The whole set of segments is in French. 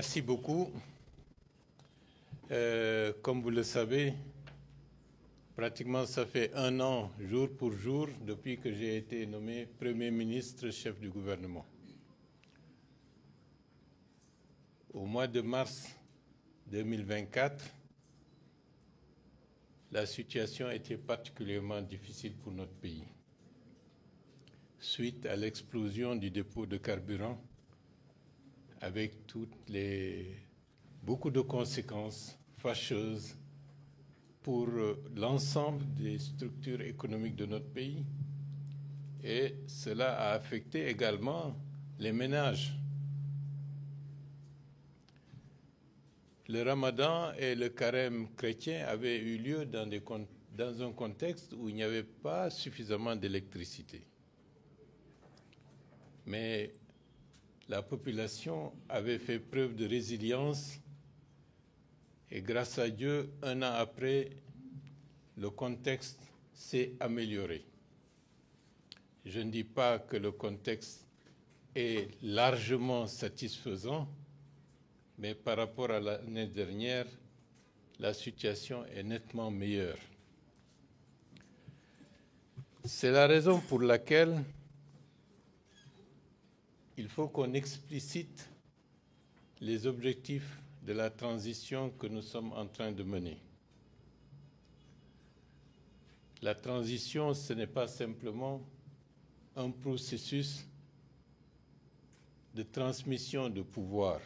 Merci beaucoup. Comme vous le savez, pratiquement ça fait un an, jour pour jour, depuis que j'ai été nommé Premier ministre, chef du gouvernement. Au mois de mars 2024, la situation était particulièrement difficile pour notre pays. Suite à l'explosion du dépôt de carburant, avec beaucoup de conséquences fâcheuses pour l'ensemble des structures économiques de notre pays. Et cela a affecté également les ménages. Le ramadan et le carême chrétien avaient eu lieu dans un contexte où il n'y avait pas suffisamment d'électricité. Mais la population avait fait preuve de résilience et grâce à Dieu, un an après, le contexte s'est amélioré. Je ne dis pas que le contexte est largement satisfaisant, mais par rapport à l'année dernière, la situation est nettement meilleure. C'est la raison pour laquelle il faut qu'on explicite les objectifs de la transition que nous sommes en train de mener. La transition, ce n'est pas simplement un processus de transmission de pouvoir.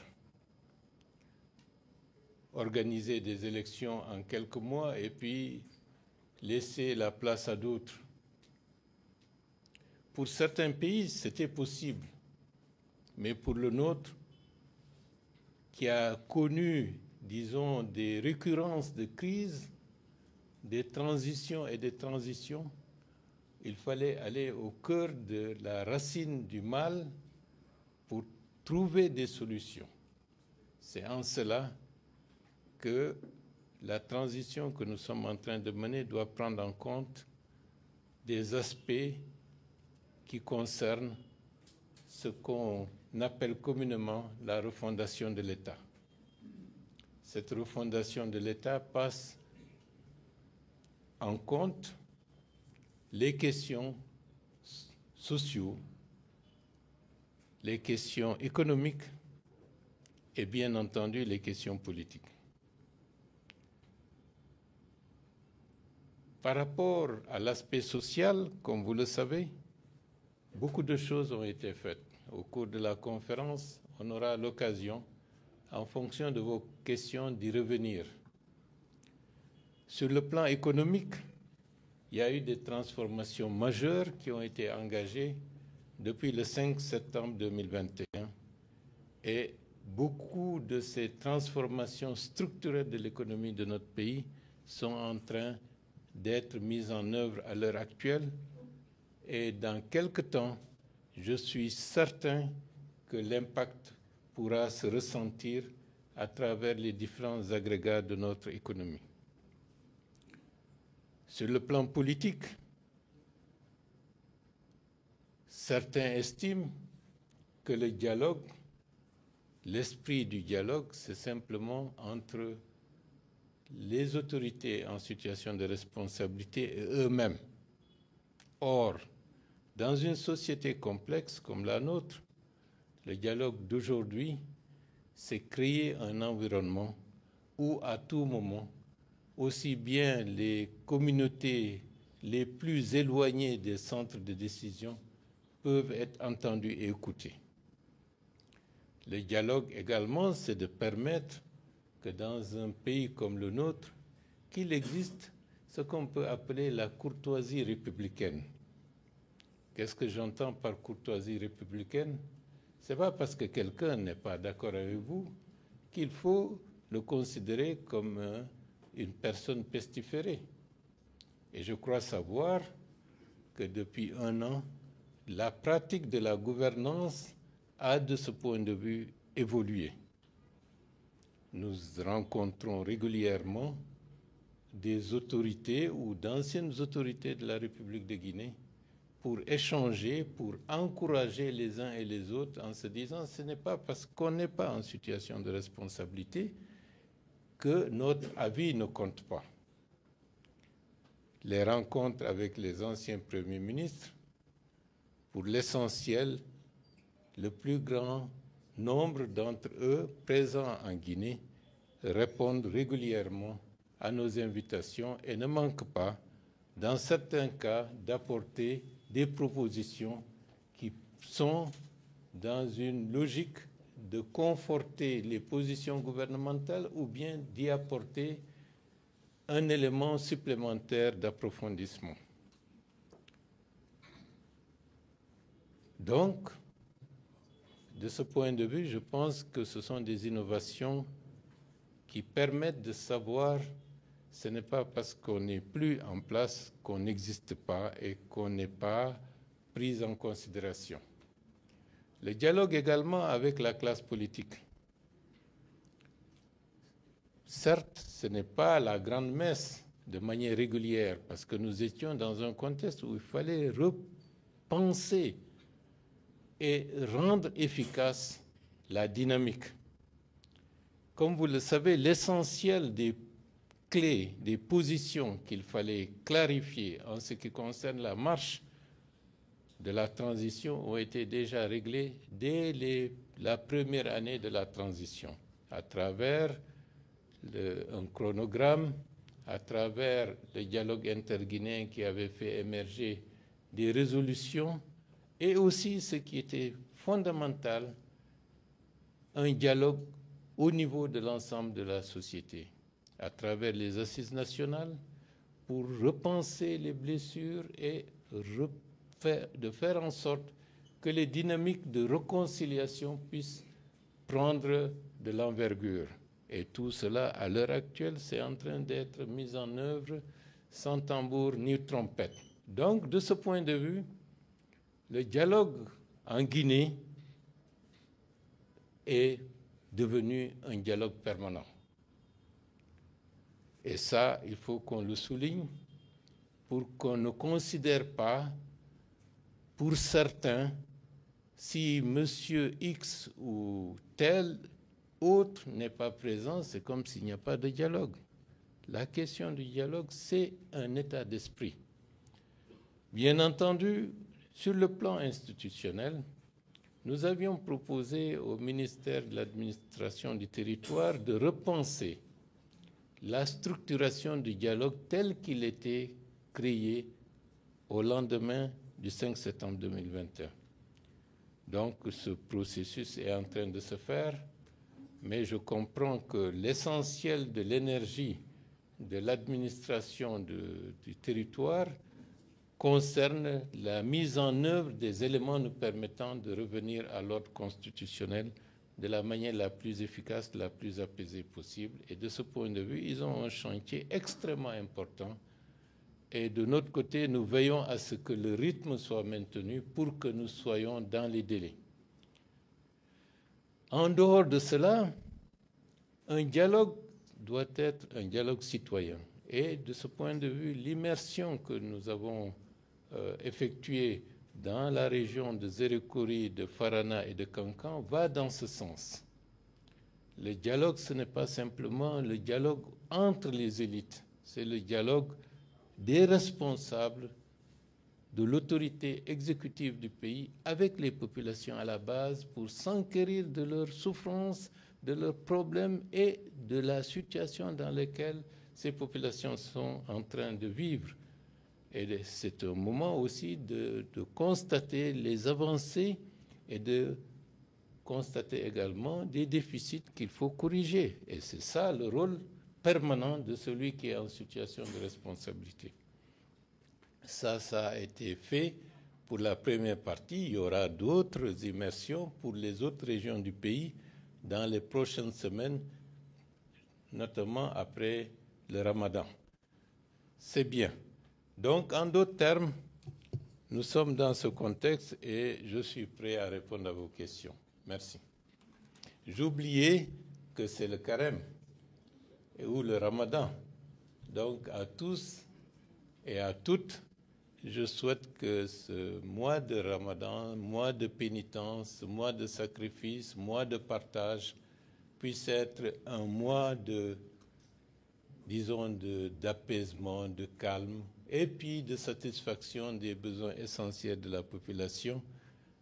Organiser des élections en quelques mois et puis laisser la place à d'autres. Pour certains pays, c'était possible, mais pour le nôtre, qui a connu, disons, des récurrences de crises, des transitions et des transitions, il fallait aller au cœur de la racine du mal pour trouver des solutions. C'est en cela que la transition que nous sommes en train de mener doit prendre en compte des aspects qui concernent ce qu'on appelle communément la refondation de l'État. Cette refondation de l'État passe en compte les questions sociales, les questions économiques et bien entendu les questions politiques. Par rapport à l'aspect social, comme vous le savez, beaucoup de choses ont été faites. Au cours de la conférence, on aura l'occasion, en fonction de vos questions, d'y revenir. Sur le plan économique, il y a eu des transformations majeures qui ont été engagées depuis le 5 septembre 2021 et beaucoup de ces transformations structurelles de l'économie de notre pays sont en train d'être mises en œuvre à l'heure actuelle et dans quelque temps, je suis certain que l'impact pourra se ressentir à travers les différents agrégats de notre économie. Sur le plan politique, certains estiment que le dialogue, l'esprit du dialogue, c'est simplement entre les autorités en situation de responsabilité et eux-mêmes. Or, dans une société complexe comme la nôtre, le dialogue d'aujourd'hui, c'est créer un environnement où à tout moment, aussi bien les communautés les plus éloignées des centres de décision peuvent être entendues et écoutées. Le dialogue également, c'est de permettre que dans un pays comme le nôtre, qu'il existe ce qu'on peut appeler la courtoisie républicaine. Qu'est-ce que j'entends par courtoisie républicaine? Ce n'est pas parce que quelqu'un n'est pas d'accord avec vous qu'il faut le considérer comme une personne pestiférée. Et je crois savoir que depuis un an, la pratique de la gouvernance a de ce point de vue évolué. Nous rencontrons régulièrement des autorités ou d'anciennes autorités de la République de Guinée pour échanger, pour encourager les uns et les autres en se disant ce n'est pas parce qu'on n'est pas en situation de responsabilité que notre avis ne compte pas. Les rencontres avec les anciens premiers ministres, pour l'essentiel, le plus grand nombre d'entre eux présents en Guinée répondent régulièrement à nos invitations et ne manquent pas, dans certains cas, d'apporter des propositions qui sont dans une logique de conforter les positions gouvernementales ou bien d'y apporter un élément supplémentaire d'approfondissement. Donc, de ce point de vue, je pense que ce sont des innovations qui permettent de savoir ce n'est pas parce qu'on n'est plus en place qu'on n'existe pas et qu'on n'est pas pris en considération. Le dialogue également avec la classe politique. Certes, ce n'est pas la grande messe de manière régulière parce que nous étions dans un contexte où il fallait repenser et rendre efficace la dynamique. Comme vous le savez, l'essentiel des clés, des positions qu'il fallait clarifier en ce qui concerne la marche de la transition ont été déjà réglées dès la première année de la transition, à travers un chronogramme, à travers le dialogue interguinéen qui avait fait émerger des résolutions, et aussi ce qui était fondamental, un dialogue au niveau de l'ensemble de la société, à travers les assises nationales, pour repenser les blessures et de faire en sorte que les dynamiques de réconciliation puissent prendre de l'envergure. Et tout cela, à l'heure actuelle, c'est en train d'être mis en œuvre sans tambour ni trompette. Donc, de ce point de vue, le dialogue en Guinée est devenu un dialogue permanent. Et ça, il faut qu'on le souligne pour qu'on ne considère pas, pour certains, si monsieur X ou tel autre n'est pas présent, c'est comme s'il n'y a pas de dialogue. La question du dialogue, c'est un état d'esprit. Bien entendu, sur le plan institutionnel, nous avions proposé au ministère de l'Administration du Territoire de repenser la structuration du dialogue tel qu'il était créé au lendemain du 5 septembre 2021. Donc, ce processus est en train de se faire, mais je comprends que l'essentiel de l'énergie de l'administration du territoire concerne la mise en œuvre des éléments nous permettant de revenir à l'ordre constitutionnel de la manière la plus efficace, la plus apaisée possible. Et de ce point de vue, ils ont un chantier extrêmement important. Et de notre côté, nous veillons à ce que le rythme soit maintenu pour que nous soyons dans les délais. En dehors de cela, un dialogue doit être un dialogue citoyen. Et de ce point de vue, l'immersion que nous avons effectuée dans la région de Zérekori, de Farana et de Kankan va dans ce sens. Le dialogue, ce n'est pas simplement le dialogue entre les élites, c'est le dialogue des responsables de l'autorité exécutive du pays avec les populations à la base pour s'enquérir de leurs souffrances, de leurs problèmes et de la situation dans laquelle ces populations sont en train de vivre. Et c'est un moment aussi de constater les avancées et de constater également des déficits qu'il faut corriger. Et c'est ça le rôle permanent de celui qui est en situation de responsabilité. Ça a été fait pour la première partie. Il y aura d'autres immersions pour les autres régions du pays dans les prochaines semaines, notamment après le Ramadan. C'est bien. Donc, en d'autres termes, nous sommes dans ce contexte et je suis prêt à répondre à vos questions. Merci. J'oubliais que c'est le carême ou le Ramadan. Donc, à tous et à toutes, je souhaite que ce mois de Ramadan, mois de pénitence, mois de sacrifice, mois de partage, puisse être un mois de, disons, d'apaisement, de calme, et puis de satisfaction des besoins essentiels de la population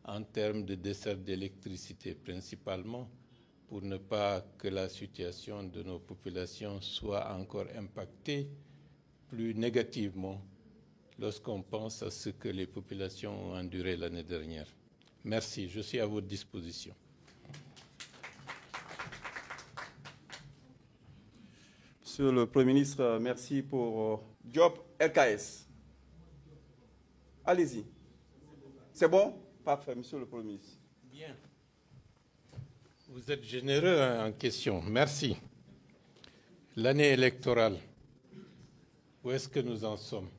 en termes de desserte d'électricité principalement, pour ne pas que la situation de nos populations soit encore impactée plus négativement lorsqu'on pense à ce que les populations ont enduré l'année dernière. Merci, je suis à votre disposition. Monsieur le Premier ministre, merci pour Diop RKS. Allez-y. C'est bon? Parfait, Monsieur le Premier ministre. Bien. Vous êtes généreux en question. Merci. L'année électorale, où est-ce que nous en sommes?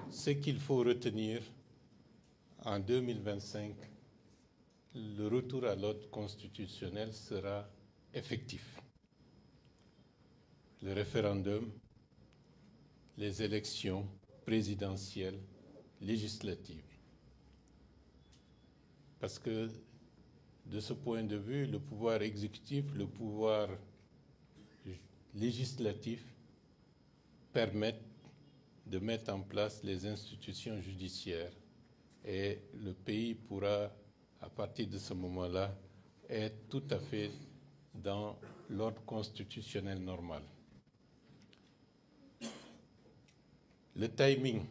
Ce qu'il faut retenir en 2025, le retour à l'ordre constitutionnel sera effectif. Le référendum, les élections présidentielles, législatives. Parce que de ce point de vue, le pouvoir exécutif, le pouvoir législatif permettent de mettre en place les institutions judiciaires et le pays pourra, à partir de ce moment-là, être tout à fait dans l'ordre constitutionnel normal. Le timing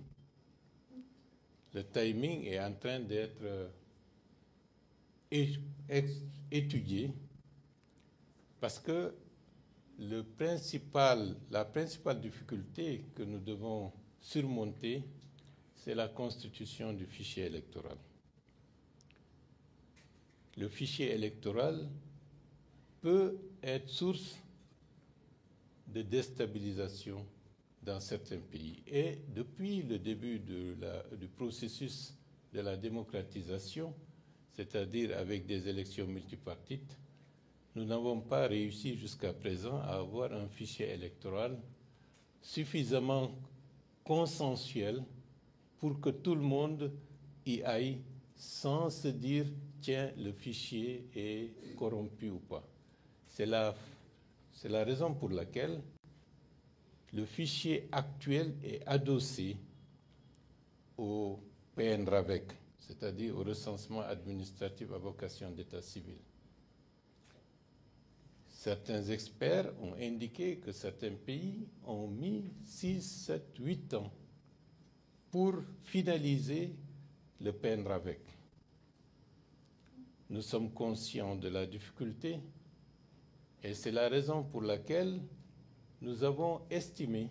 est en train d'être étudié parce que la principale difficulté que nous devons surmonter, c'est la constitution du fichier électoral. Le fichier électoral peut être source de déstabilisation dans certains pays. Et depuis le début du processus de la démocratisation, c'est-à-dire avec des élections multipartites, nous n'avons pas réussi jusqu'à présent à avoir un fichier électoral suffisamment consensuel pour que tout le monde y aille sans se dire « tiens, le fichier est corrompu ou pas ». C'est la raison pour laquelle le fichier actuel est adossé au PNRAVEC, c'est-à-dire au recensement administratif à vocation d'état civil. Certains experts ont indiqué que certains pays ont mis 6, 7, 8 ans pour finaliser le PNRAVEC. Nous sommes conscients de la difficulté et c'est la raison pour laquelle nous avons estimé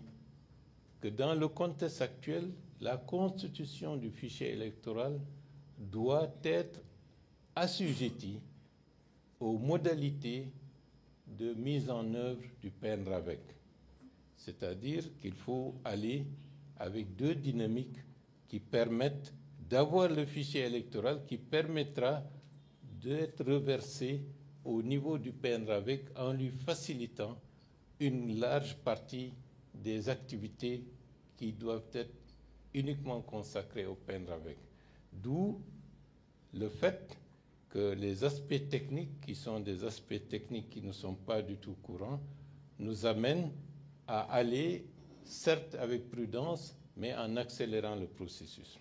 que dans le contexte actuel, la constitution du fichier électoral doit être assujettie aux modalités de mise en œuvre du PNRAVEC. C'est-à-dire qu'il faut aller avec deux dynamiques qui permettent d'avoir le fichier électoral qui permettra d'être reversé au niveau du PNRAVEC en lui facilitant une large partie des activités qui doivent être uniquement consacrées au PNRAVEC. D'où le fait que les aspects techniques, qui sont des aspects techniques qui ne sont pas du tout courants, nous amènent à aller, certes avec prudence, mais en accélérant le processus.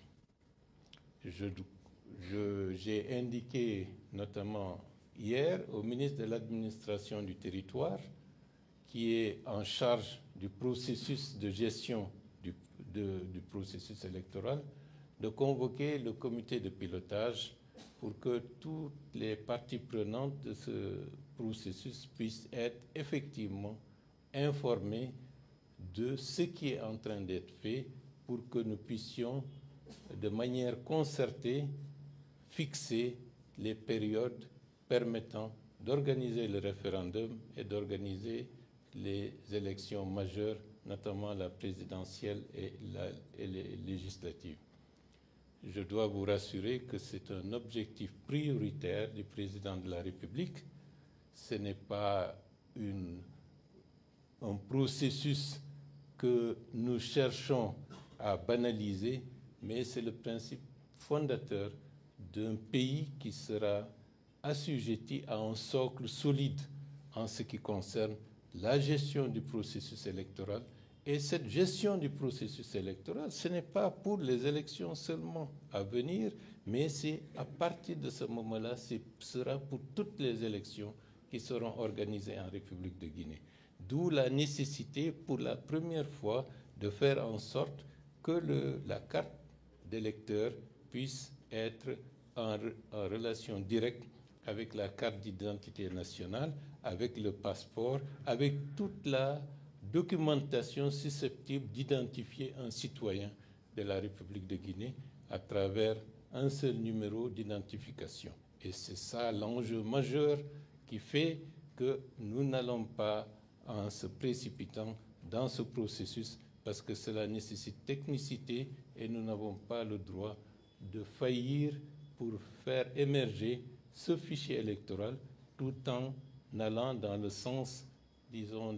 J'ai indiqué notamment hier au ministre de l'Administration du Territoire, qui est en charge du processus de gestion du processus électoral, de convoquer le comité de pilotage pour que toutes les parties prenantes de ce processus puissent être effectivement informées de ce qui est en train d'être fait pour que nous puissions, de manière concertée, fixer les périodes permettant d'organiser le référendum et d'organiser les élections majeures, notamment la présidentielle et les législatives. Je dois vous rassurer que c'est un objectif prioritaire du président de la République. Ce n'est pas un processus que nous cherchons à banaliser, mais c'est le principe fondateur d'un pays qui sera assujetti à un socle solide en ce qui concerne la gestion du processus électoral. Et cette gestion du processus électoral, ce n'est pas pour les élections seulement à venir, mais c'est à partir de ce moment-là, ce sera pour toutes les élections qui seront organisées en République de Guinée. D'où la nécessité, pour la première fois, de faire en sorte que la carte d'électeur puisse être en relation directe avec la carte d'identité nationale, avec le passeport, avec toute la documentation susceptible d'identifier un citoyen de la République de Guinée à travers un seul numéro d'identification. Et c'est ça l'enjeu majeur qui fait que nous n'allons pas, en se précipitant dans ce processus, parce que cela nécessite technicité et nous n'avons pas le droit de faillir pour faire émerger ce fichier électoral tout en allant dans le sens, disons,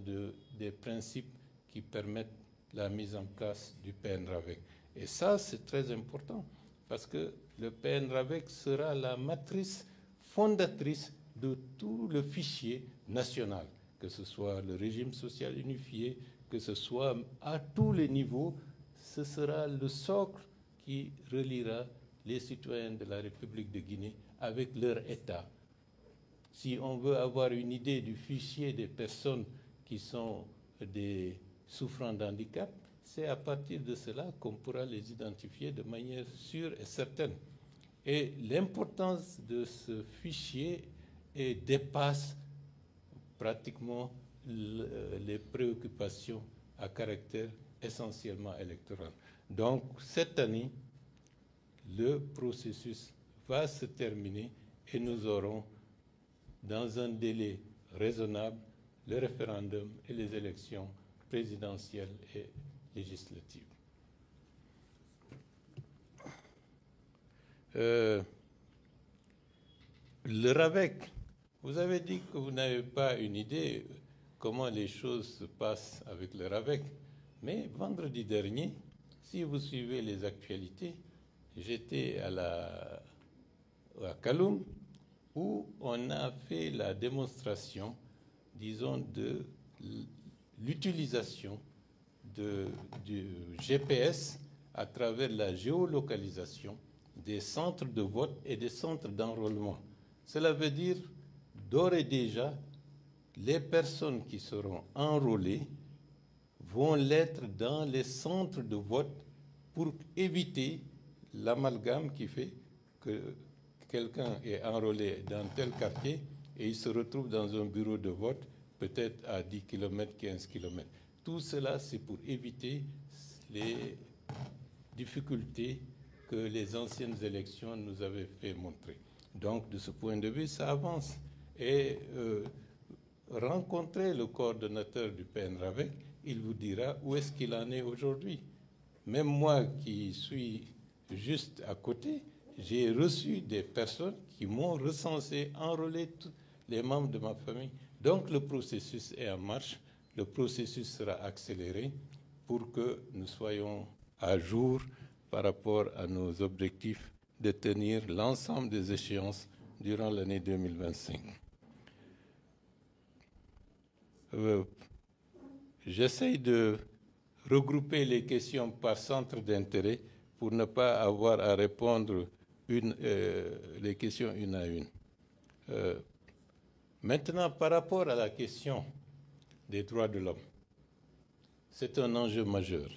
des principes qui permettent la mise en place du PNRAVEC. Et ça, c'est très important, parce que le PNRAVEC sera la matrice fondatrice de tout le fichier national, que ce soit le régime social unifié, que ce soit à tous les niveaux, ce sera le socle qui reliera les citoyens de la République de Guinée avec leur État. Si on veut avoir une idée du fichier des personnes qui sont des souffrant d'handicap, c'est à partir de cela qu'on pourra les identifier de manière sûre et certaine. Et l'importance de ce fichier dépasse pratiquement les préoccupations à caractère essentiellement électoral. Donc, cette année, le processus va se terminer et nous aurons, dans un délai raisonnable, le référendum et les élections présidentielles et législatives. Le RAVEC, vous avez dit que vous n'avez pas une idée comment les choses se passent avec le RAVEC, mais vendredi dernier, si vous suivez les actualités, j'étais à Kaloum, où on a fait la démonstration, disons, de l'utilisation du GPS à travers la géolocalisation des centres de vote et des centres d'enrôlement. Cela veut dire, d'ores et déjà, les personnes qui seront enrôlées vont l'être dans les centres de vote pour éviter l'amalgame qui fait que quelqu'un est enrôlé dans tel quartier et il se retrouve dans un bureau de vote peut-être à 10 km, 15 km. Tout cela, c'est pour éviter les difficultés que les anciennes élections nous avaient fait montrer. Donc, de ce point de vue, ça avance. Et rencontrez le coordonnateur du PNRAVEC, il vous dira où est-ce qu'il en est aujourd'hui. Même moi qui suis juste à côté, j'ai reçu des personnes qui m'ont recensé, enrôlé tous les membres de ma famille. Donc le processus est en marche, le processus sera accéléré pour que nous soyons à jour par rapport à nos objectifs de tenir l'ensemble des échéances durant l'année 2025. J'essaye de regrouper les questions par centre d'intérêt pour ne pas avoir à répondre les questions une à une. Maintenant, par rapport à la question des droits de l'homme, c'est un enjeu majeur.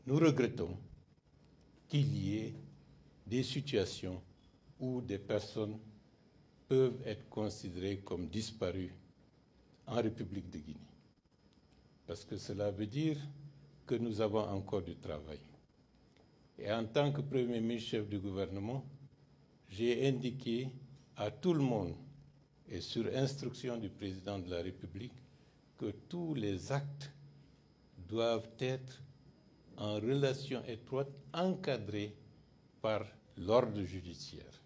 Nous regrettons qu'il y ait des situations où des personnes peuvent être considérées comme disparues en République de Guinée. Parce que cela veut dire que nous avons encore du travail. Et en tant que Premier ministre chef du gouvernement, j'ai indiqué à tout le monde, et sur instruction du président de la République, que tous les actes doivent être en relation étroite, encadrés par l'ordre judiciaire.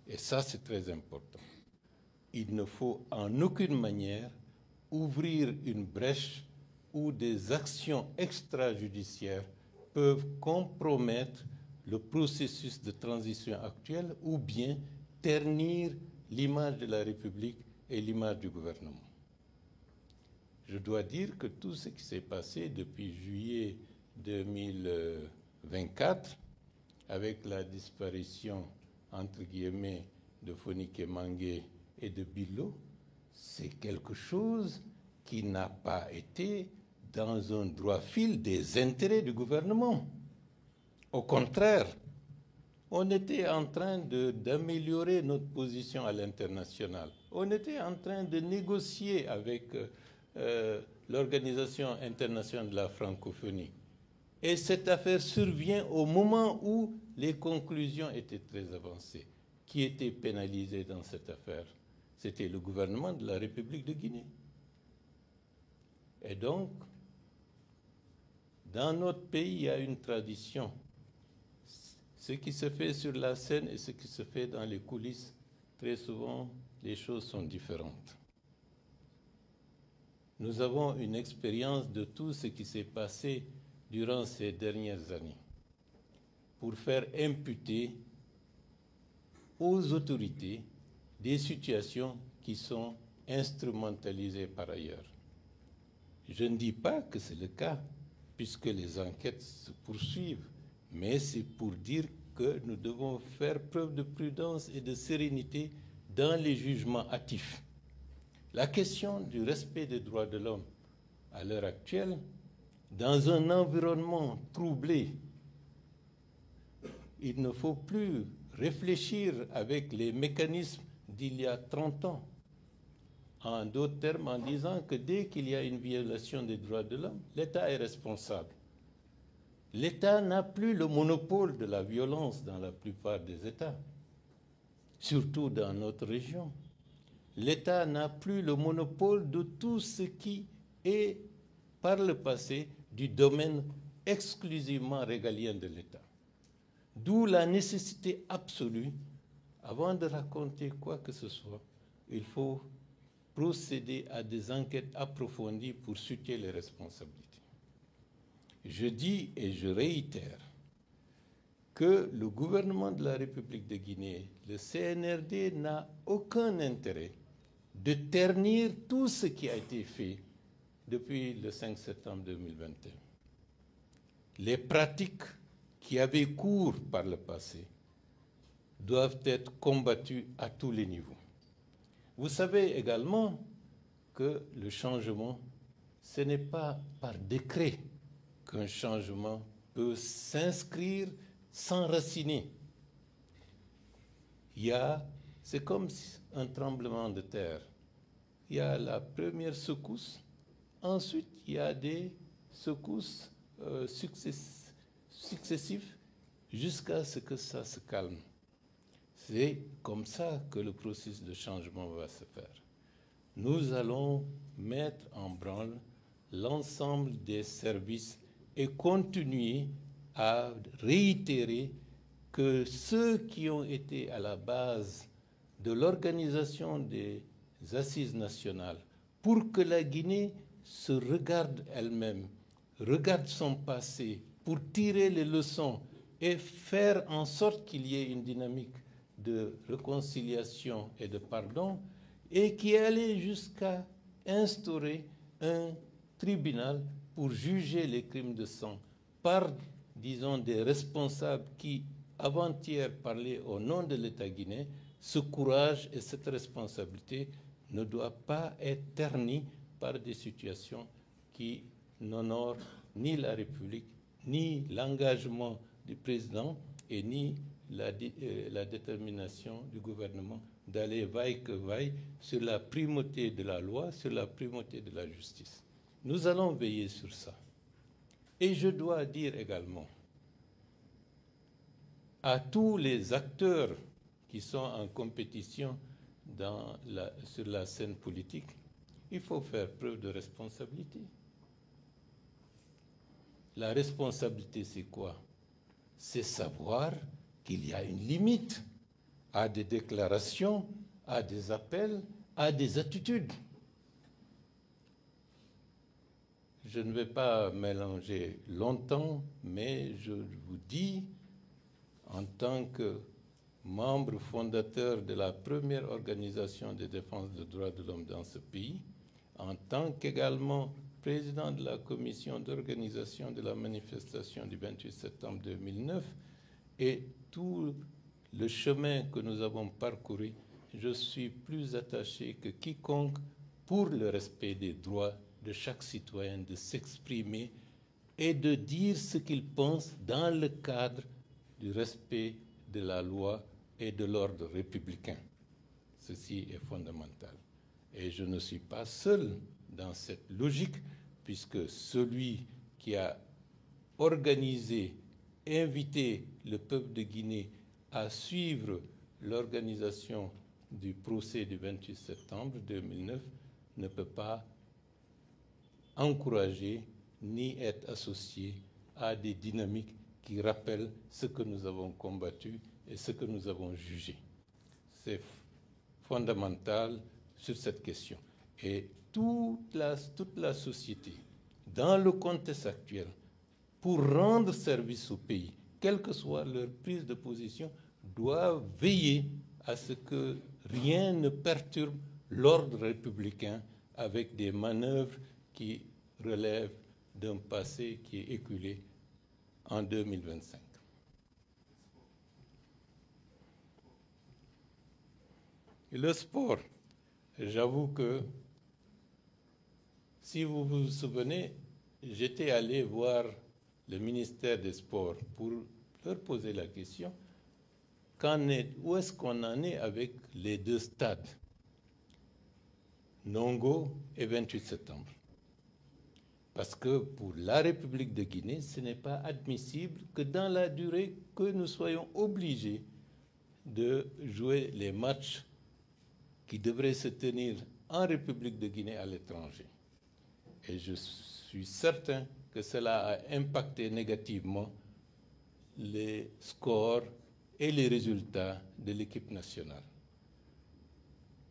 Et ça, c'est très important. Il ne faut en aucune manière ouvrir une brèche où des actions extrajudiciaires peuvent compromettre le processus de transition actuel ou bien ternir l'image de la République et l'image du gouvernement. Je dois dire que tout ce qui s'est passé depuis juillet 2024, avec la disparition, entre guillemets, de Fonike Mangue et de Bilo, c'est quelque chose qui n'a pas été dans un droit fil des intérêts du gouvernement. Au contraire, on était en train d'améliorer notre position à l'international. On était en train de négocier avec l'Organisation internationale de la francophonie. Et cette affaire survient au moment où les conclusions étaient très avancées. Qui était pénalisé dans cette affaire? C'était le gouvernement de la République de Guinée. Et donc, dans notre pays, il y a une tradition. Ce qui se fait sur la scène et ce qui se fait dans les coulisses, très souvent, les choses sont différentes. Nous avons une expérience de tout ce qui s'est passé durant ces dernières années pour faire imputer aux autorités des situations qui sont instrumentalisées par ailleurs. Je ne dis pas que c'est le cas, puisque les enquêtes se poursuivent, mais c'est pour dire que nous devons faire preuve de prudence et de sérénité dans les jugements hâtifs. La question du respect des droits de l'homme à l'heure actuelle, dans un environnement troublé, il ne faut plus réfléchir avec les mécanismes d'il y a 30 ans. En d'autres termes, en disant que dès qu'il y a une violation des droits de l'homme, l'État est responsable. L'État n'a plus le monopole de la violence dans la plupart des États, surtout dans notre région. L'État n'a plus le monopole de tout ce qui est, par le passé, du domaine exclusivement régalien de l'État. D'où la nécessité absolue, avant de raconter quoi que ce soit, il faut procéder à des enquêtes approfondies pour situer les responsabilités. Je dis et je réitère que le gouvernement de la République de Guinée, le CNRD, n'a aucun intérêt de ternir tout ce qui a été fait depuis le 5 septembre 2021. Les pratiques qui avaient cours par le passé doivent être combattues à tous les niveaux. Vous savez également que le changement, ce n'est pas par décret qu'un changement peut s'inscrire, s'enraciner. C'est comme un tremblement de terre. Il y a la première secousse, ensuite il y a des secousses successives jusqu'à ce que ça se calme. C'est comme ça que le processus de changement va se faire. Nous allons mettre en branle l'ensemble des services et continuer à réitérer que ceux qui ont été à la base de l'organisation des assises nationales pour que la Guinée se regarde elle-même, regarde son passé, pour tirer les leçons et faire en sorte qu'il y ait une dynamique de réconciliation et de pardon, et qui est allé jusqu'à instaurer un tribunal pour juger les crimes de sang par, disons, des responsables qui, avant-hier, parlaient au nom de l'État guinéen. Ce courage et cette responsabilité ne doivent pas être ternis par des situations qui n'honorent ni la République, ni l'engagement du président et ni la détermination du gouvernement d'aller vaille que vaille sur la primauté de la loi, sur la primauté de la justice. Nous allons veiller sur ça. Et je dois dire également à tous les acteurs qui sont en compétition sur la scène politique, il faut faire preuve de responsabilité. La responsabilité, c'est quoi? C'est savoir qu'il y a une limite à des déclarations, à des appels, à des attitudes. je ne vais pas mélanger longtemps, mais je vous dis, en tant que membre fondateur de la première organisation de défense des droits de l'homme dans ce pays, en tant qu'également président de la commission d'organisation de la manifestation du 28 septembre 2009, et tout le chemin que nous avons parcouru, je suis plus attaché que quiconque pour le respect des droits de chaque citoyen de s'exprimer et de dire ce qu'il pense dans le cadre du respect de la loi et de l'ordre républicain. Ceci est fondamental. Et je ne suis pas seul dans cette logique, puisque celui qui a organisé, invité le peuple de Guinée à suivre l'organisation du procès du 28 septembre 2009 ne peut pas encourager ni être associé à des dynamiques qui rappellent ce que nous avons combattu et ce que nous avons jugé. C'est fondamental sur cette question. Et toute la société, dans le contexte actuel, pour rendre service au pays, quelle que soit leur prise de position, doit veiller à ce que rien ne perturbe l'ordre républicain avec des manœuvres qui relèvent d'un passé qui est éculé en 2025. Et le sport, j'avoue que, si vous vous souvenez, j'étais allé voir le ministère des Sports pour leur poser la question, où est-ce qu'on en est avec les deux stades, Nongo et 28 septembre? Parce que pour la République de Guinée, ce n'est pas admissible que dans la durée que nous soyons obligés de jouer les matchs qui devraient se tenir en République de Guinée à l'étranger. Et je suis certain que cela a impacté négativement les scores et les résultats de l'équipe nationale.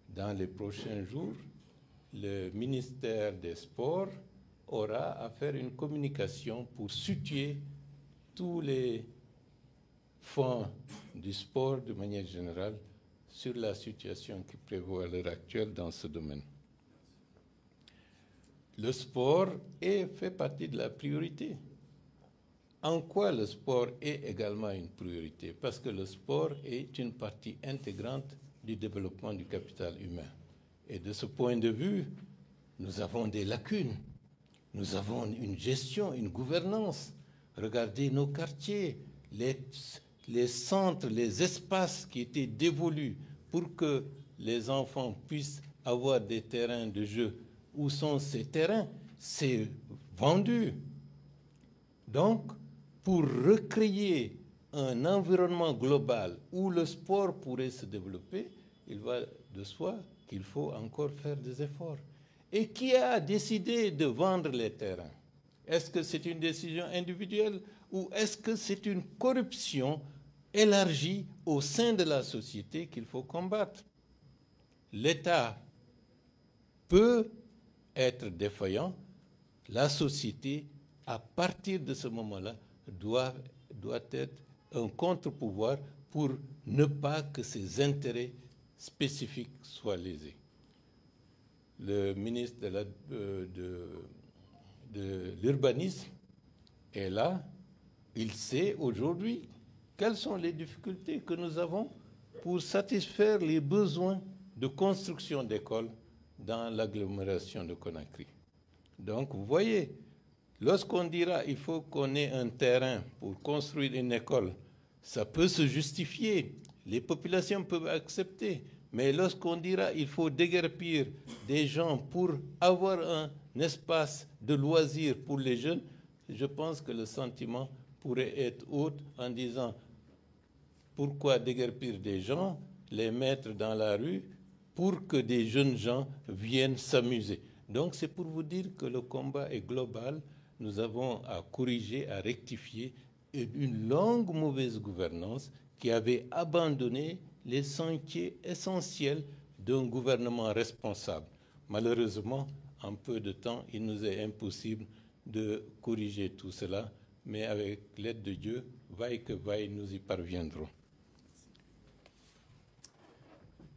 Dans les prochains jours, le ministère des Sports aura à faire une communication pour situer tous les fonds du sport de manière générale sur la situation qui prévaut à l'heure actuelle dans ce domaine. Le sport fait partie de la priorité. En quoi le sport est également une priorité? Parce que le sport est une partie intégrante du développement du capital humain. Et de ce point de vue, nous avons des lacunes. Nous avons une gestion, une gouvernance. Regardez nos quartiers, les centres, les espaces qui étaient dévolus pour que les enfants puissent avoir des terrains de jeu. Où sont ces terrains? C'est vendu. Donc, pour recréer un environnement global où le sport pourrait se développer, il va de soi qu'il faut encore faire des efforts. Et qui a décidé de vendre les terrains? Est-ce que c'est une décision individuelle ou est-ce que c'est une corruption élargie au sein de la société qu'il faut combattre? L'État peut être défaillant. La société, à partir de ce moment-là, doit être un contre-pouvoir pour ne pas que ses intérêts spécifiques soient lésés. Le ministre de l'urbanisme est là. Il sait aujourd'hui quelles sont les difficultés que nous avons pour satisfaire les besoins de construction d'écoles dans l'agglomération de Conakry. Donc, vous voyez, lorsqu'on dira qu'il faut qu'on ait un terrain pour construire une école, ça peut se justifier, les populations peuvent accepter. Mais lorsqu'on dira qu'il faut déguerpir des gens pour avoir un espace de loisirs pour les jeunes, je pense que le sentiment pourrait être autre en disant pourquoi déguerpir des gens, les mettre dans la rue pour que des jeunes gens viennent s'amuser. Donc c'est pour vous dire que le combat est global. Nous avons à corriger, à rectifier une longue mauvaise gouvernance qui avait abandonné les sentiers essentiels d'un gouvernement responsable. Malheureusement, en peu de temps, il nous est impossible de corriger tout cela, mais avec l'aide de Dieu, vaille que vaille, nous y parviendrons.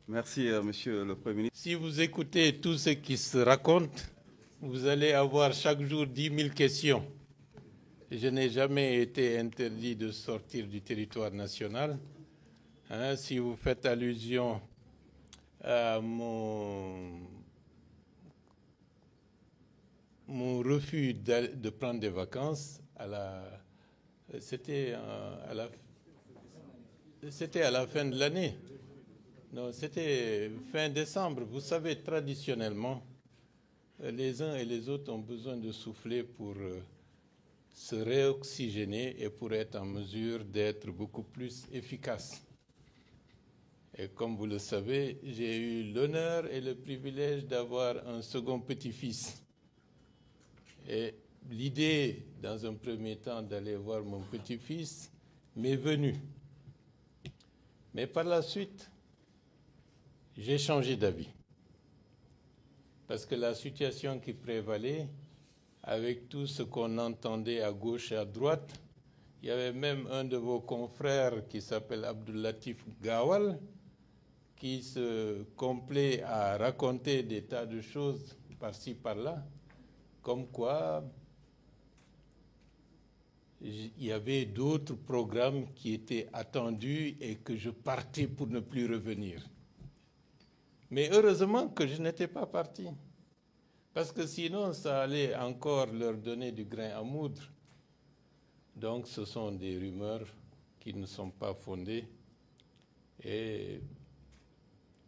Merci, Monsieur le Premier ministre. Si vous écoutez tout ce qui se raconte, vous allez avoir chaque jour 10 000 questions. Je n'ai jamais été interdit de sortir du territoire national. Si vous faites allusion à mon refus de prendre des vacances, c'était à la fin de l'année. Non, c'était fin décembre. Vous savez, traditionnellement, les uns et les autres ont besoin de souffler pour se réoxygéner et pour être en mesure d'être beaucoup plus efficace. Et comme vous le savez, j'ai eu l'honneur et le privilège d'avoir un second petit-fils. Et l'idée, dans un premier temps, d'aller voir mon petit-fils m'est venue. Mais par la suite, j'ai changé d'avis. Parce que la situation qui prévalait, avec tout ce qu'on entendait à gauche et à droite, il y avait même un de vos confrères qui s'appelle Abdul Latif Gawal, qui se complaît à raconter des tas de choses par-ci, par-là, comme quoi il y avait d'autres programmes qui étaient attendus et que je partais pour ne plus revenir. Mais heureusement que je n'étais pas parti, parce que sinon ça allait encore leur donner du grain à moudre. Donc ce sont des rumeurs qui ne sont pas fondées et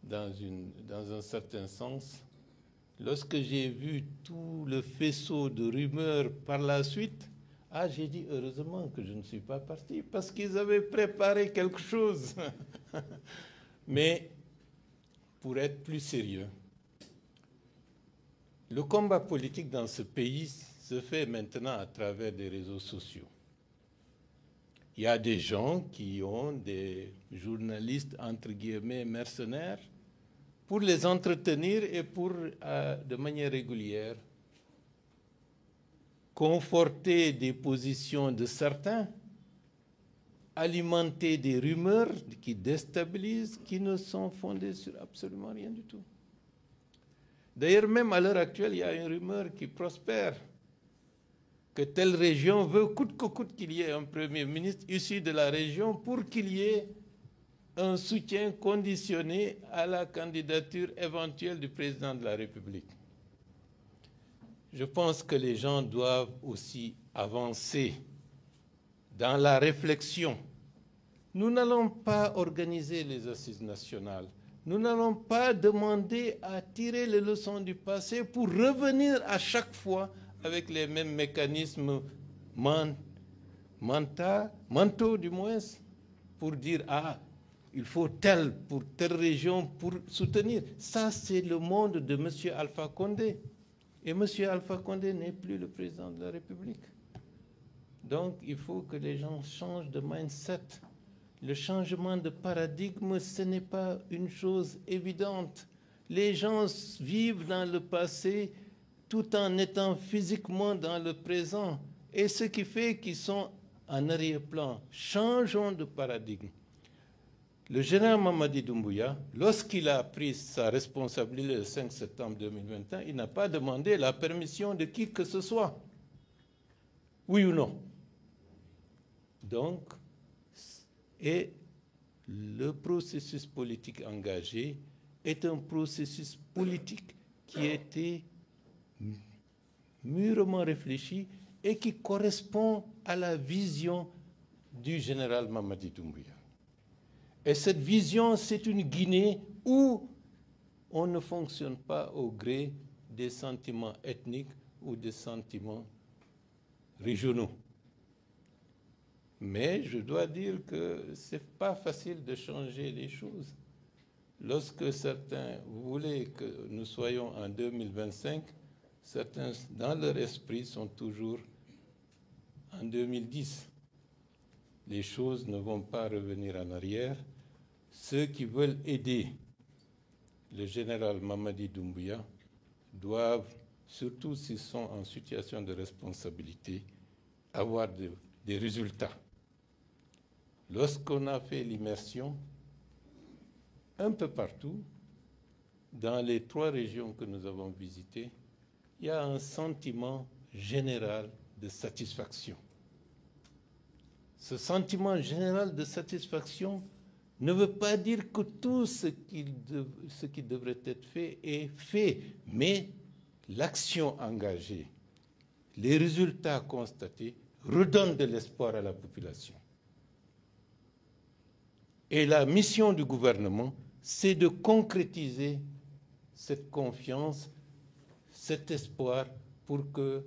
dans un certain sens, lorsque j'ai vu tout le faisceau de rumeurs par la suite, j'ai dit heureusement que je ne suis pas parti parce qu'ils avaient préparé quelque chose. Mais pour être plus sérieux, le combat politique dans ce pays se fait maintenant à travers des réseaux sociaux. Il y a des gens qui ont des journalistes, entre guillemets, mercenaires, pour les entretenir et pour, de manière régulière, conforter des positions de certains, alimenter des rumeurs qui déstabilisent, qui ne sont fondées sur absolument rien du tout. D'ailleurs, même à l'heure actuelle, il y a une rumeur qui prospère, que telle région veut coûte que coûte qu'il y ait un Premier ministre issu de la région pour qu'il y ait un soutien conditionné à la candidature éventuelle du président de la République. Je pense que les gens doivent aussi avancer dans la réflexion. Nous n'allons pas organiser les assises nationales. Nous n'allons pas demander à tirer les leçons du passé pour revenir à chaque fois avec les mêmes mécanismes mentaux du moins, pour dire il faut tel pour telle région pour soutenir. Ça, c'est le monde de M. Alpha Condé. Et M. Alpha Condé n'est plus le président de la République. Donc, il faut que les gens changent de mindset. Le changement de paradigme, ce n'est pas une chose évidente. Les gens vivent dans le passé tout en étant physiquement dans le présent. Et ce qui fait qu'ils sont en arrière-plan. Changeons de paradigme. Le général Mamadi Doumbouya, lorsqu'il a pris sa responsabilité le 5 septembre 2021, il n'a pas demandé la permission de qui que ce soit. Oui ou non? Donc, et le processus politique engagé est un processus politique qui a été mûrement réfléchi et qui correspond à la vision du général Mamadi Doumbouya. Et cette vision, c'est une Guinée où on ne fonctionne pas au gré des sentiments ethniques ou des sentiments régionaux. Mais je dois dire que ce n'est pas facile de changer les choses. Lorsque certains voulaient que nous soyons en 2025, certains, dans leur esprit, sont toujours en 2010. Les choses ne vont pas revenir en arrière. Ceux qui veulent aider le général Mamadi Doumbouya doivent surtout s'ils sont en situation de responsabilité, avoir des résultats. Lorsqu'on a fait l'immersion, un peu partout, dans les 3 régions que nous avons visitées, il y a un sentiment général de satisfaction. Ce sentiment général de satisfaction ne veut pas dire que tout ce qui devrait être fait est fait, mais l'action engagée, les résultats constatés redonnent de l'espoir à la population. Et la mission du gouvernement, c'est de concrétiser cette confiance, cet espoir pour que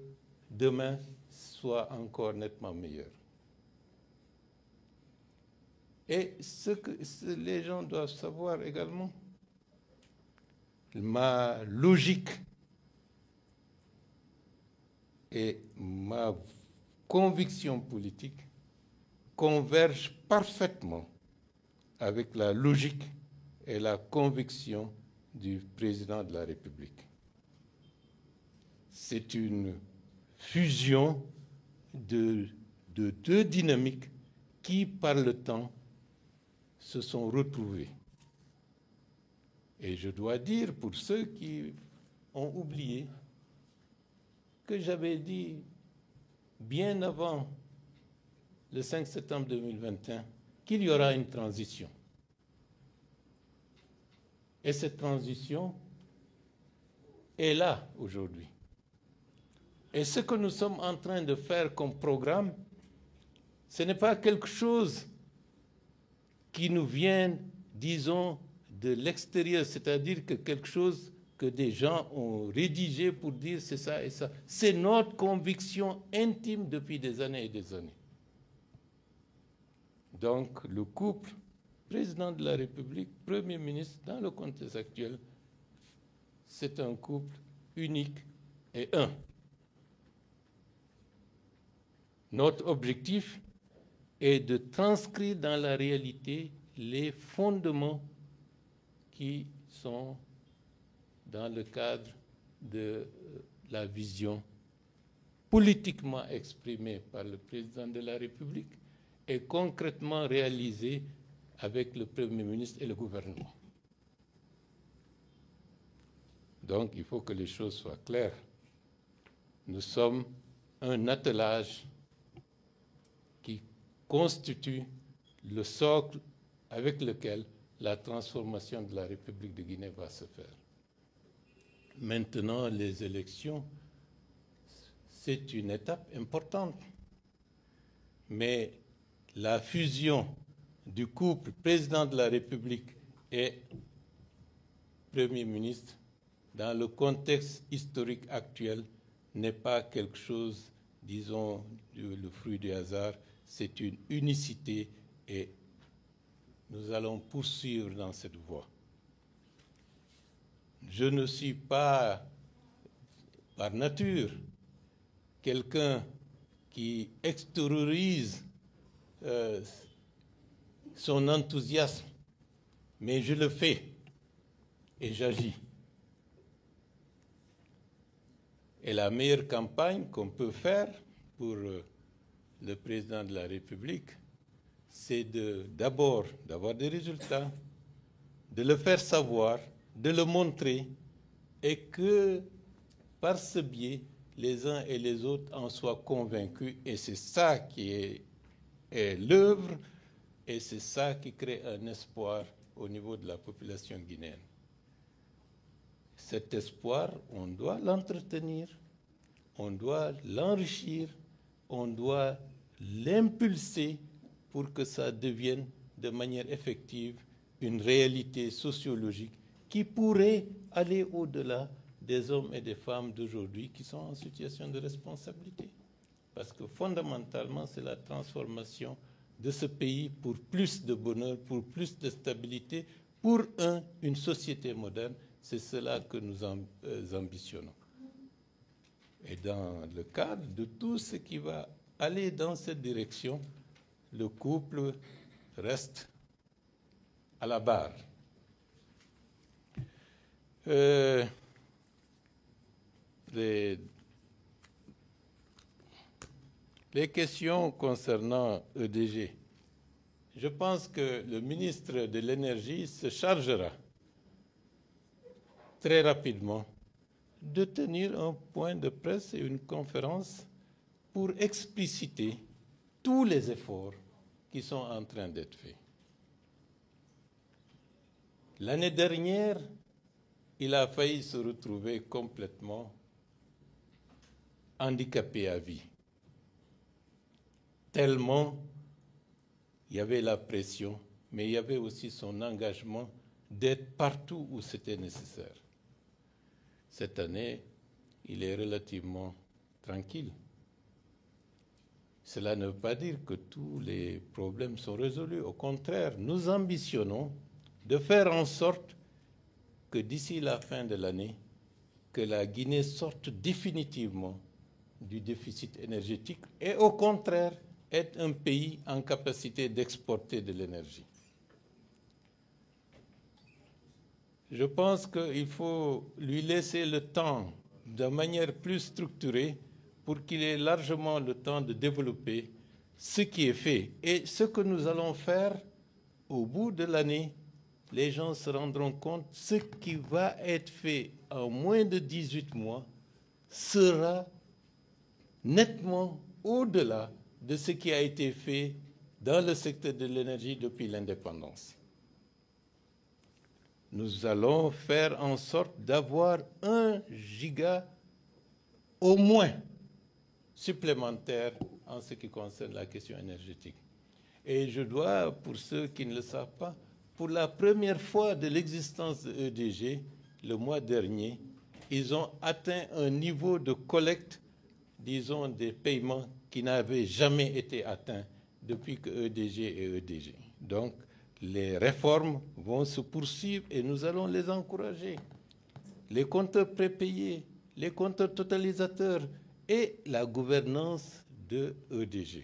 demain soit encore nettement meilleur. Et ce que les gens doivent savoir également, ma logique et ma conviction politique convergent parfaitement avec la logique et la conviction du président de la République. C'est une fusion de 2 dynamiques qui, par le temps, se sont retrouvées. Et je dois dire, pour ceux qui ont oublié, que j'avais dit bien avant le 5 septembre 2021 qu'il y aura une transition. Et cette transition est là aujourd'hui. Et ce que nous sommes en train de faire comme programme, ce n'est pas quelque chose qui nous vient, disons, de l'extérieur, c'est-à-dire que quelque chose que des gens ont rédigé pour dire c'est ça et ça. C'est notre conviction intime depuis des années et des années. Donc, le couple président de la République, Premier ministre, dans le contexte actuel, c'est un couple unique et un. Notre objectif est de transcrire dans la réalité les fondements qui sont dans le cadre de la vision politiquement exprimée par le président de la République et concrètement réalisée avec le Premier ministre et le gouvernement. Donc, il faut que les choses soient claires. Nous sommes un attelage qui constitue le socle avec lequel la transformation de la République de Guinée va se faire. Maintenant, les élections, c'est une étape importante. Mais la fusion du couple président de la République et Premier ministre, dans le contexte historique actuel, n'est pas quelque chose, disons, le fruit du hasard, c'est une unicité et nous allons poursuivre dans cette voie. Je ne suis pas, par nature, quelqu'un qui extériorise son enthousiasme, mais je le fais et j'agis. Et la meilleure campagne qu'on peut faire pour le président de la République, c'est d'abord d'avoir des résultats, de le faire savoir, de le montrer, et que par ce biais, les uns et les autres en soient convaincus. Et c'est ça qui est l'œuvre, et c'est ça qui crée un espoir au niveau de la population guinéenne. Cet espoir, on doit l'entretenir, on doit l'enrichir, on doit l'impulser pour que ça devienne de manière effective une réalité sociologique qui pourrait aller au-delà des hommes et des femmes d'aujourd'hui qui sont en situation de responsabilité. Parce que fondamentalement, c'est la transformation de ce pays pour plus de bonheur, pour plus de stabilité, pour une société moderne. C'est cela que nous ambitionnons. Et dans le cadre de tout ce qui va aller dans cette direction, le couple reste à la barre. les questions concernant EDG, je pense que le ministre de l'Énergie se chargera très rapidement de tenir un point de presse et une conférence pour expliciter tous les efforts qui sont en train d'être faits. L'année dernière, il a failli se retrouver complètement handicapé à vie. Tellement il y avait la pression, mais il y avait aussi son engagement d'être partout où c'était nécessaire. Cette année, il est relativement tranquille. Cela ne veut pas dire que tous les problèmes sont résolus. Au contraire, nous ambitionnons de faire en sorte que d'ici la fin de l'année, que la Guinée sorte définitivement du déficit énergétique et au contraire être un pays en capacité d'exporter de l'énergie. Je pense qu'il faut lui laisser le temps de manière plus structurée pour qu'il ait largement le temps de développer ce qui est fait. Et ce que nous allons faire au bout de l'année, les gens se rendront compte que ce qui va être fait en moins de 18 mois sera nettement au-delà de ce qui a été fait dans le secteur de l'énergie depuis l'indépendance. Nous allons faire en sorte d'avoir 1 giga au moins supplémentaire en ce qui concerne la question énergétique. Et je dois, pour ceux qui ne le savent pas, pour la première fois de l'existence de EDG, le mois dernier, ils ont atteint un niveau de collecte, disons, des paiements qui n'avaient jamais été atteints depuis que EDG est EDG. Donc, les réformes vont se poursuivre et nous allons les encourager. Les compteurs prépayés, les compteurs totalisateurs et la gouvernance de EDG.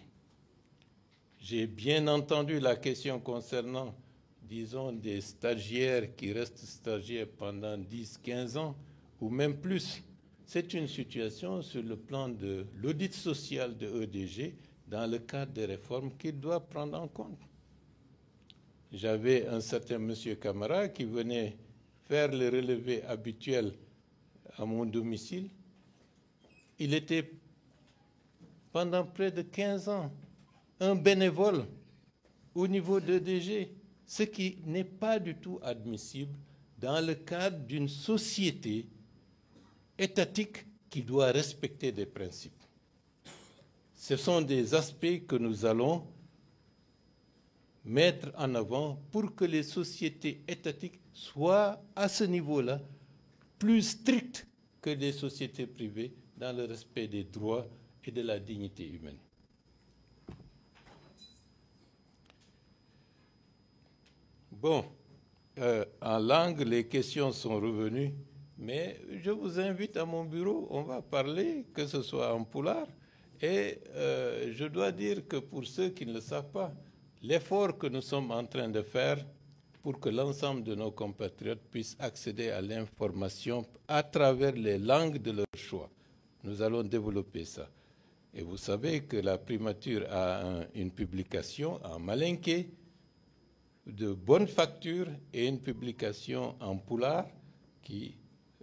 J'ai bien entendu la question concernant, disons, des stagiaires qui restent stagiaires pendant 10, 15 ans ou même plus. C'est une situation sur le plan de l'audit social de EDG dans le cadre des réformes qu'il doit prendre en compte. J'avais un certain monsieur Camara qui venait faire le relevé habituel à mon domicile. Il était pendant près de 15 ans un bénévole au niveau de EDG, ce qui n'est pas du tout admissible dans le cadre d'une société étatique qui doit respecter des principes. Ce sont des aspects que nous allons mettre en avant pour que les sociétés étatiques soient à ce niveau-là plus strictes que les sociétés privées dans le respect des droits et de la dignité humaine. Bon, en langue, les questions sont revenues, mais je vous invite à mon bureau, on va parler, que ce soit en pulaar, et je dois dire que pour ceux qui ne le savent pas, l'effort que nous sommes en train de faire pour que l'ensemble de nos compatriotes puissent accéder à l'information à travers les langues de leur choix. Nous allons développer ça. Et vous savez que la primature a une publication en malinké de bonne facture et une publication en pulaar qui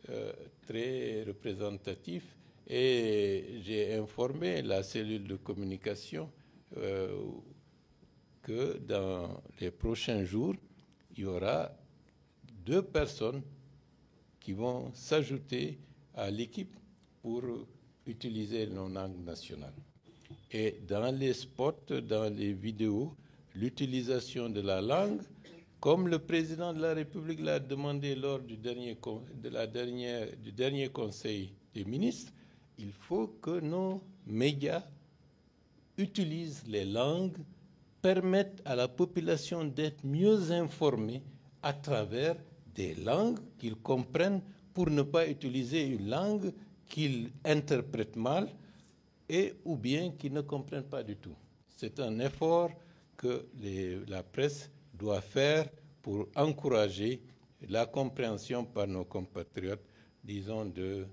est très représentatif. Et j'ai informé la cellule de communication que dans les prochains jours, il y aura 2 personnes qui vont s'ajouter à l'équipe pour utiliser nos langues nationales. Et dans les spots, dans les vidéos, l'utilisation de la langue, comme le président de la République l'a demandé lors du dernier Conseil des ministres, il faut que nos médias utilisent les langues, permettent à la population d'être mieux informée à travers des langues qu'ils comprennent pour ne pas utiliser une langue qu'ils interprètent mal et ou bien qu'ils ne comprennent pas du tout. C'est un effort que la presse doit faire pour encourager la compréhension par nos compatriotes, disons, de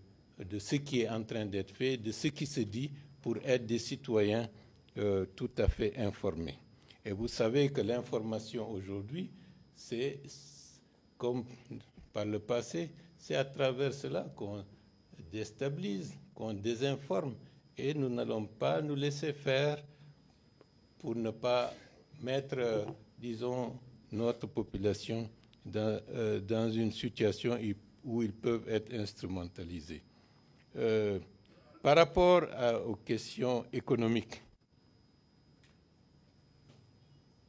de ce qui est en train d'être fait, de ce qui se dit pour être des citoyens tout à fait informés. Et vous savez que l'information aujourd'hui, c'est comme par le passé, c'est à travers cela qu'on déstabilise, qu'on désinforme. Et nous n'allons pas nous laisser faire pour ne pas mettre, disons, notre population dans une situation où ils peuvent être instrumentalisés. Par rapport aux questions économiques,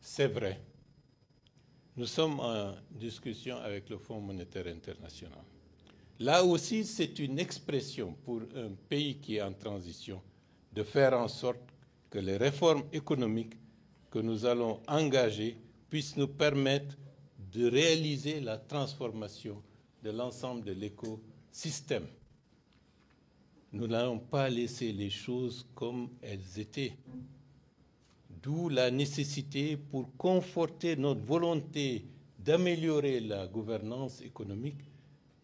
c'est vrai. Nous sommes en discussion avec le Fonds monétaire international. Là aussi, c'est une expression pour un pays qui est en transition de faire en sorte que les réformes économiques que nous allons engager puissent nous permettre de réaliser la transformation de l'ensemble de l'écosystème. Nous n'allons pas laisser les choses comme elles étaient. D'où la nécessité, pour conforter notre volonté d'améliorer la gouvernance économique,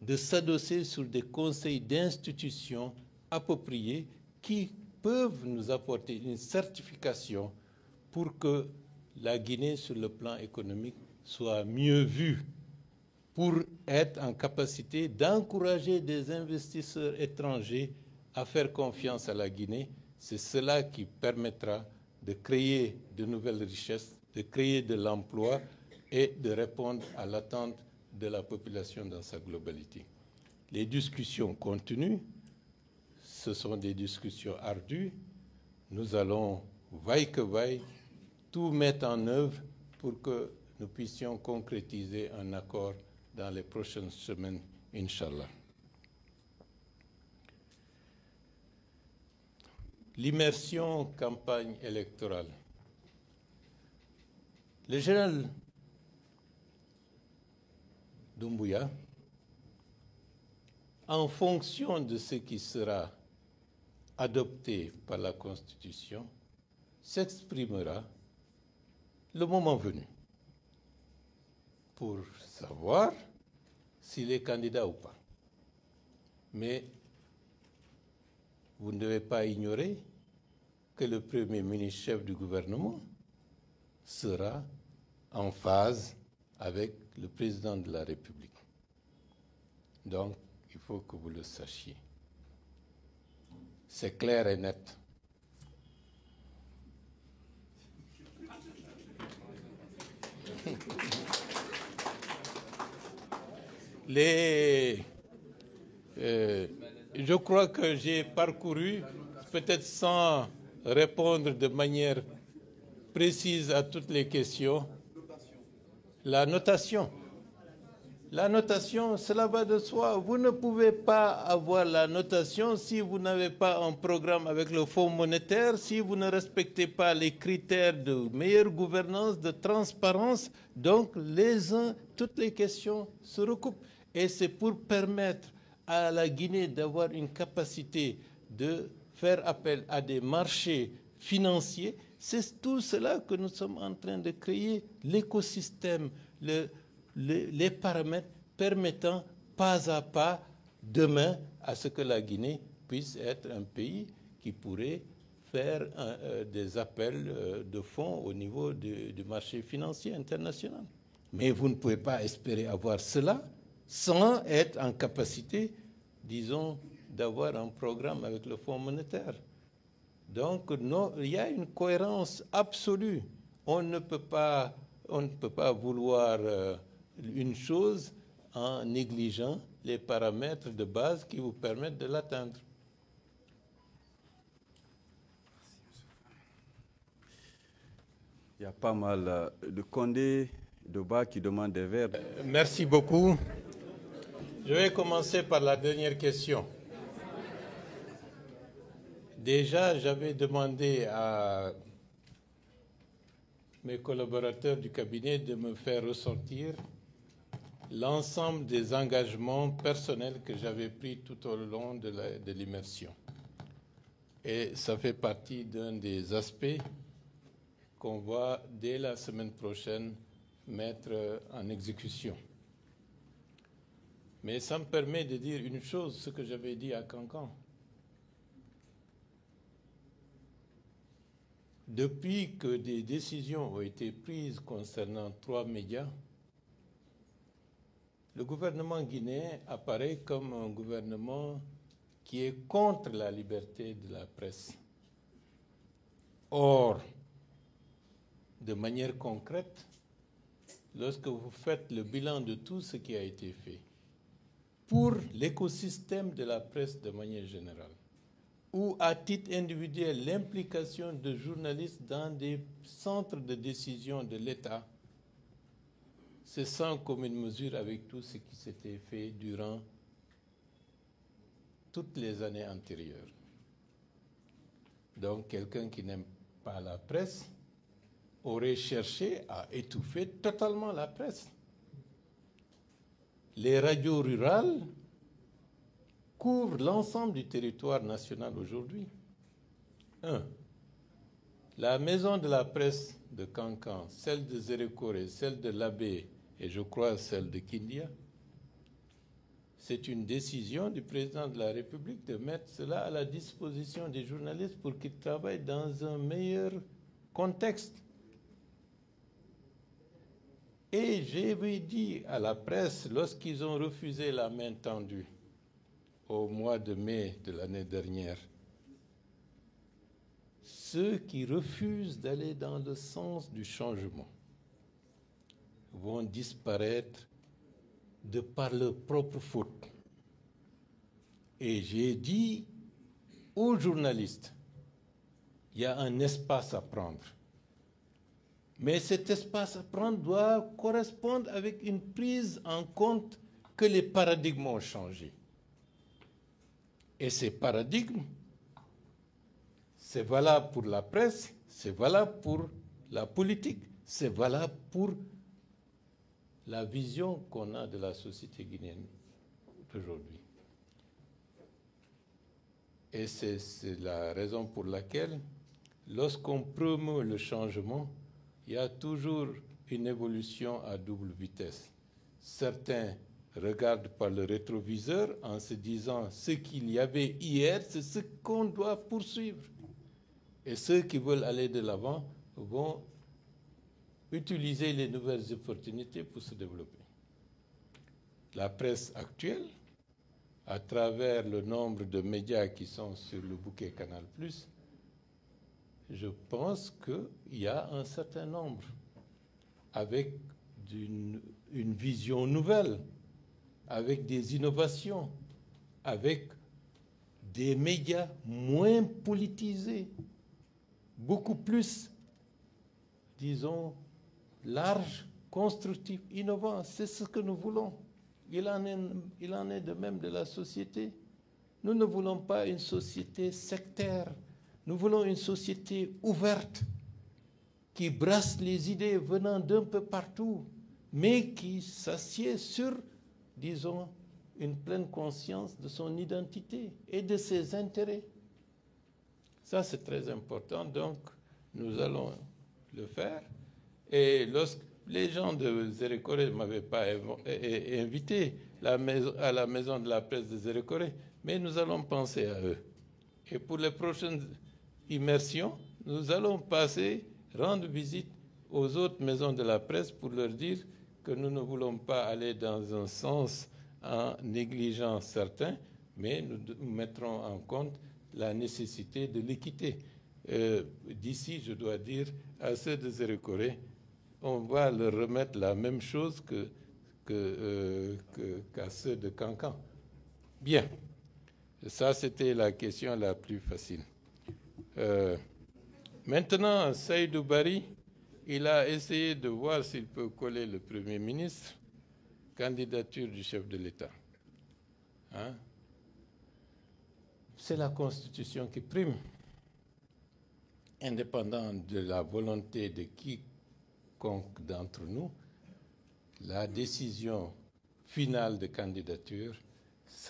de s'adosser sur des conseils d'institutions appropriés qui peuvent nous apporter une certification pour que la Guinée, sur le plan économique, soit mieux vue, pour être en capacité d'encourager des investisseurs étrangers à faire confiance à la Guinée. C'est cela qui permettra de créer de nouvelles richesses, de créer de l'emploi et de répondre à l'attente de la population dans sa globalité. Les discussions continuent, ce sont des discussions ardues. Nous allons, vaille que vaille, tout mettre en œuvre pour que nous puissions concrétiser un accord dans les prochaines semaines, Inch'Allah. L'immersion campagne électorale. Le général Doumbouya, en fonction de ce qui sera adopté par la Constitution, s'exprimera le moment venu pour savoir s'il est candidat ou pas. Mais vous ne devez pas ignorer que le Premier ministre, chef du gouvernement, sera en phase avec le président de la République. Donc, il faut que vous le sachiez. C'est clair et net. Je crois que j'ai parcouru, peut-être sans répondre de manière précise à toutes les questions, la notation. La notation, cela va de soi. Vous ne pouvez pas avoir la notation si vous n'avez pas un programme avec le Fonds monétaire, si vous ne respectez pas les critères de meilleure gouvernance, de transparence. Donc, toutes les questions se recoupent. Et c'est pour permettre à la Guinée d'avoir une capacité de faire appel à des marchés financiers. C'est tout cela que nous sommes en train de créer, l'écosystème, les paramètres permettant pas à pas demain à ce que la Guinée puisse être un pays qui pourrait faire des appels de fonds au niveau du marché financier international. Mais vous ne pouvez pas espérer avoir cela sans être en capacité, disons, d'avoir un programme avec le Fonds monétaire. Donc, il y a une cohérence absolue. On ne peut pas vouloir une chose en négligeant les paramètres de base qui vous permettent de l'atteindre. Il y a pas mal de Condé, de Bas qui demandent des verbes. Merci beaucoup. Je vais commencer par la dernière question. Déjà, j'avais demandé à mes collaborateurs du cabinet de me faire ressortir l'ensemble des engagements personnels que j'avais pris tout au long de l'immersion. Et ça fait partie d'un des aspects qu'on va, dès la semaine prochaine, mettre en exécution. Mais ça me permet de dire une chose, ce que j'avais dit à Cancan. Depuis que des décisions ont été prises concernant 3 médias, le gouvernement guinéen apparaît comme un gouvernement qui est contre la liberté de la presse. Or, de manière concrète, lorsque vous faites le bilan de tout ce qui a été fait pour l'écosystème de la presse de manière générale, ou à titre individuel l'implication de journalistes dans des centres de décision de l'État, c'est sans commune mesure avec tout ce qui s'était fait durant toutes les années antérieures. Donc quelqu'un qui n'aime pas la presse aurait cherché à étouffer totalement la presse. Les radios rurales couvrent l'ensemble du territoire national aujourd'hui. 1. La maison de la presse de Cancan, celle de Zérékoré, celle de Labé et je crois celle de Kindia, c'est une décision du président de la République de mettre cela à la disposition des journalistes pour qu'ils travaillent dans un meilleur contexte. Et j'avais dit à la presse, lorsqu'ils ont refusé la main tendue au mois de mai de l'année dernière, ceux qui refusent d'aller dans le sens du changement vont disparaître de par leur propre faute. Et j'ai dit aux journalistes, il y a un espace à prendre. Mais cet espace à prendre doit correspondre avec une prise en compte que les paradigmes ont changé. Et ces paradigmes, c'est valable pour la presse, c'est valable pour la politique, c'est valable pour la vision qu'on a de la société guinéenne aujourd'hui. Et c'est la raison pour laquelle, lorsqu'on promeut le changement, il y a toujours une évolution à double vitesse. Certains regardent par le rétroviseur en se disant ce qu'il y avait hier, c'est ce qu'on doit poursuivre. Et ceux qui veulent aller de l'avant vont utiliser les nouvelles opportunités pour se développer. La presse actuelle, à travers le nombre de médias qui sont sur le bouquet Canal+, je pense qu'il y a un certain nombre avec une vision nouvelle, avec des innovations, avec des médias moins politisés, beaucoup plus, disons, larges, constructifs, innovants. C'est ce que nous voulons. Il en est de même de la société. Nous ne voulons pas une société sectaire. Nous voulons une société ouverte, qui brasse les idées venant d'un peu partout, mais qui s'assied sur, disons, une pleine conscience de son identité et de ses intérêts. Ça, c'est très important. Donc, nous allons le faire. Et lorsque les gens de Zérékoré ne m'avaient pas invité à la maison de la presse de Zérékoré, mais nous allons penser à eux. Et pour les prochaines immersions, nous allons rendre visite aux autres maisons de la presse pour leur dire que nous ne voulons pas aller dans un sens en négligeant certains, mais nous mettrons en compte la nécessité de l'équité. D'ici, je dois dire à ceux de Zérékoré, on va leur remettre la même chose qu'à ceux de Cancan. Bien, ça c'était la question la plus facile. Maintenant, Seydou Barry, il a essayé de voir s'il peut coller le Premier ministre, candidature du chef de l'État. Hein? C'est la Constitution qui prime, indépendant de la volonté de quiconque d'entre nous. La décision finale de candidature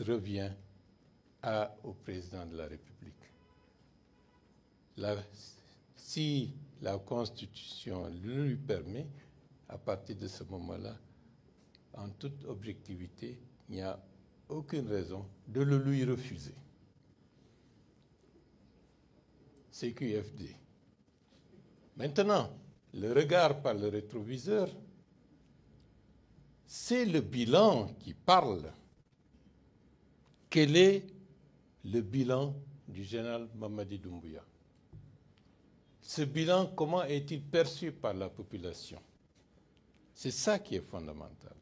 revient au président de la République. Si la Constitution lui permet, à partir de ce moment-là, en toute objectivité, il n'y a aucune raison de le lui refuser. CQFD. Maintenant, le regard par le rétroviseur, c'est le bilan qui parle. Quel est le bilan du général Mamadi Doumbouya? Ce bilan, comment est-il perçu par la population? C'est ça qui est fondamental.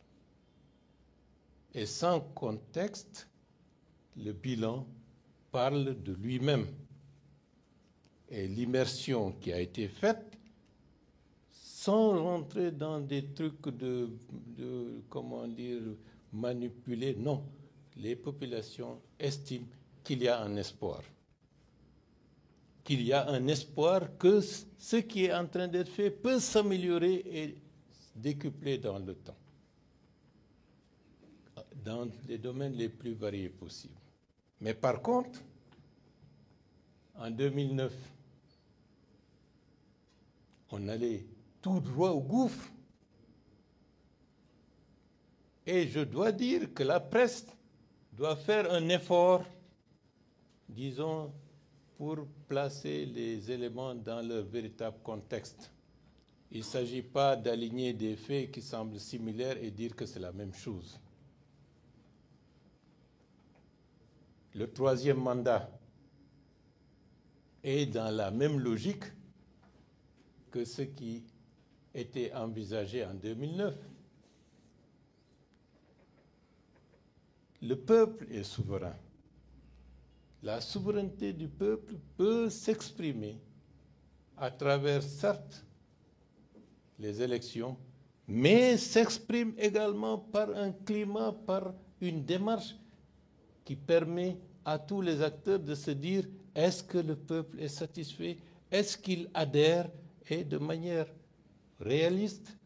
Et sans contexte, le bilan parle de lui-même. Et l'immersion qui a été faite, sans rentrer dans des trucs comment dire, manipuler, non. Les populations estiment qu'il y a un espoir. Qu'il y a un espoir que ce qui est en train d'être fait peut s'améliorer et décupler dans le temps, dans les domaines les plus variés possibles. Mais par contre, en 2009, on allait tout droit au gouffre. Et je dois dire que la presse doit faire un effort, disons, pour placer les éléments dans leur véritable contexte. Il ne s'agit pas d'aligner des faits qui semblent similaires et dire que c'est la même chose. Le troisième mandat est dans la même logique que ce qui était envisagé en 2009. Le peuple est souverain. La souveraineté du peuple peut s'exprimer à travers, certes, les élections, mais s'exprime également par un climat, par une démarche qui permet à tous les acteurs de se dire est-ce que le peuple est satisfait, est-ce qu'il adhère, et de manière réaliste,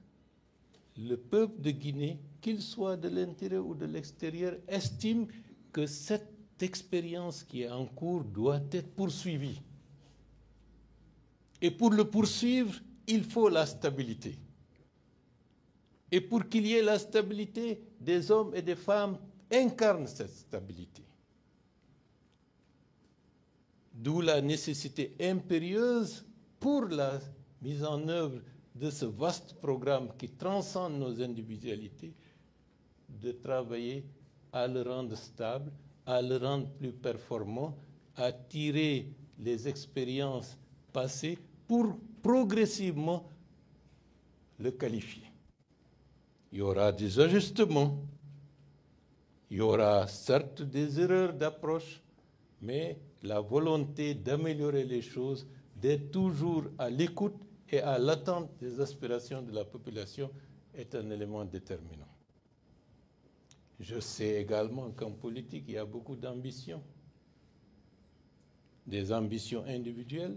le peuple de Guinée, qu'il soit de l'intérieur ou de l'extérieur, estime que cette expérience qui est en cours doit être poursuivie. Et pour le poursuivre, il faut la stabilité. Et pour qu'il y ait la stabilité, des hommes et des femmes incarnent cette stabilité. D'où la nécessité impérieuse pour la mise en œuvre de ce vaste programme qui transcende nos individualités, de travailler à le rendre stable, à le rendre plus performant, à tirer les expériences passées pour progressivement le qualifier. Il y aura des ajustements, il y aura certes des erreurs d'approche, mais la volonté d'améliorer les choses, d'être toujours à l'écoute et à l'attente des aspirations de la population est un élément déterminant. Je sais également qu'en politique, il y a beaucoup d'ambitions, des ambitions individuelles.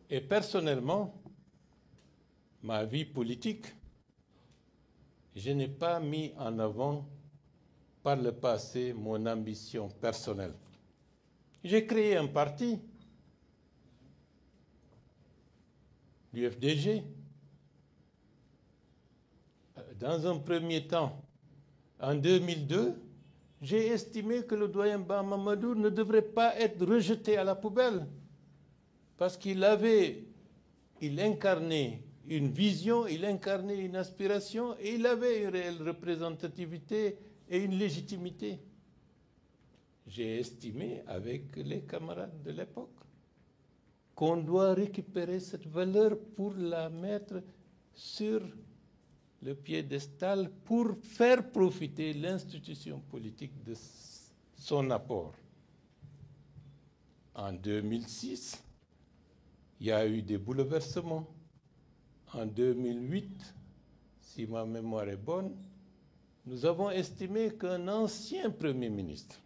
Et personnellement, ma vie politique, je n'ai pas mis en avant par le passé mon ambition personnelle. J'ai créé un parti, l'UFDG. Dans un premier temps, en 2002, j'ai estimé que le doyen Ba Mamadou ne devrait pas être rejeté à la poubelle parce qu'il incarnait une vision, il incarnait une aspiration et il avait une réelle représentativité et une légitimité. J'ai estimé avec les camarades de l'époque qu'on doit récupérer cette valeur pour la mettre sur le piédestal pour faire profiter l'institution politique de son apport. En 2006, il y a eu des bouleversements. En 2008, si ma mémoire est bonne, nous avons estimé qu'un ancien Premier ministre,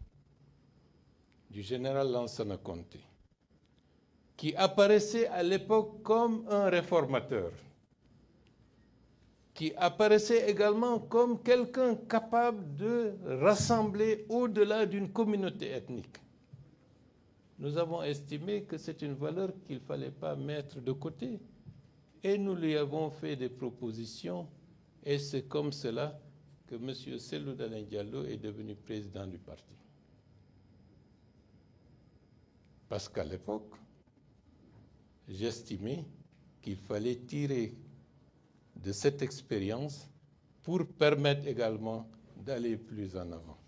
du général Lansana Conté, qui apparaissait à l'époque comme un réformateur, qui apparaissait également comme quelqu'un capable de rassembler au-delà d'une communauté ethnique. Nous avons estimé que c'est une valeur qu'il ne fallait pas mettre de côté. Et nous lui avons fait des propositions, et c'est comme cela que M. Cellou Dalein Diallo est devenu président du parti. Parce qu'à l'époque, j'estimais qu'il fallait tirer de cette expérience pour permettre également d'aller plus en avant.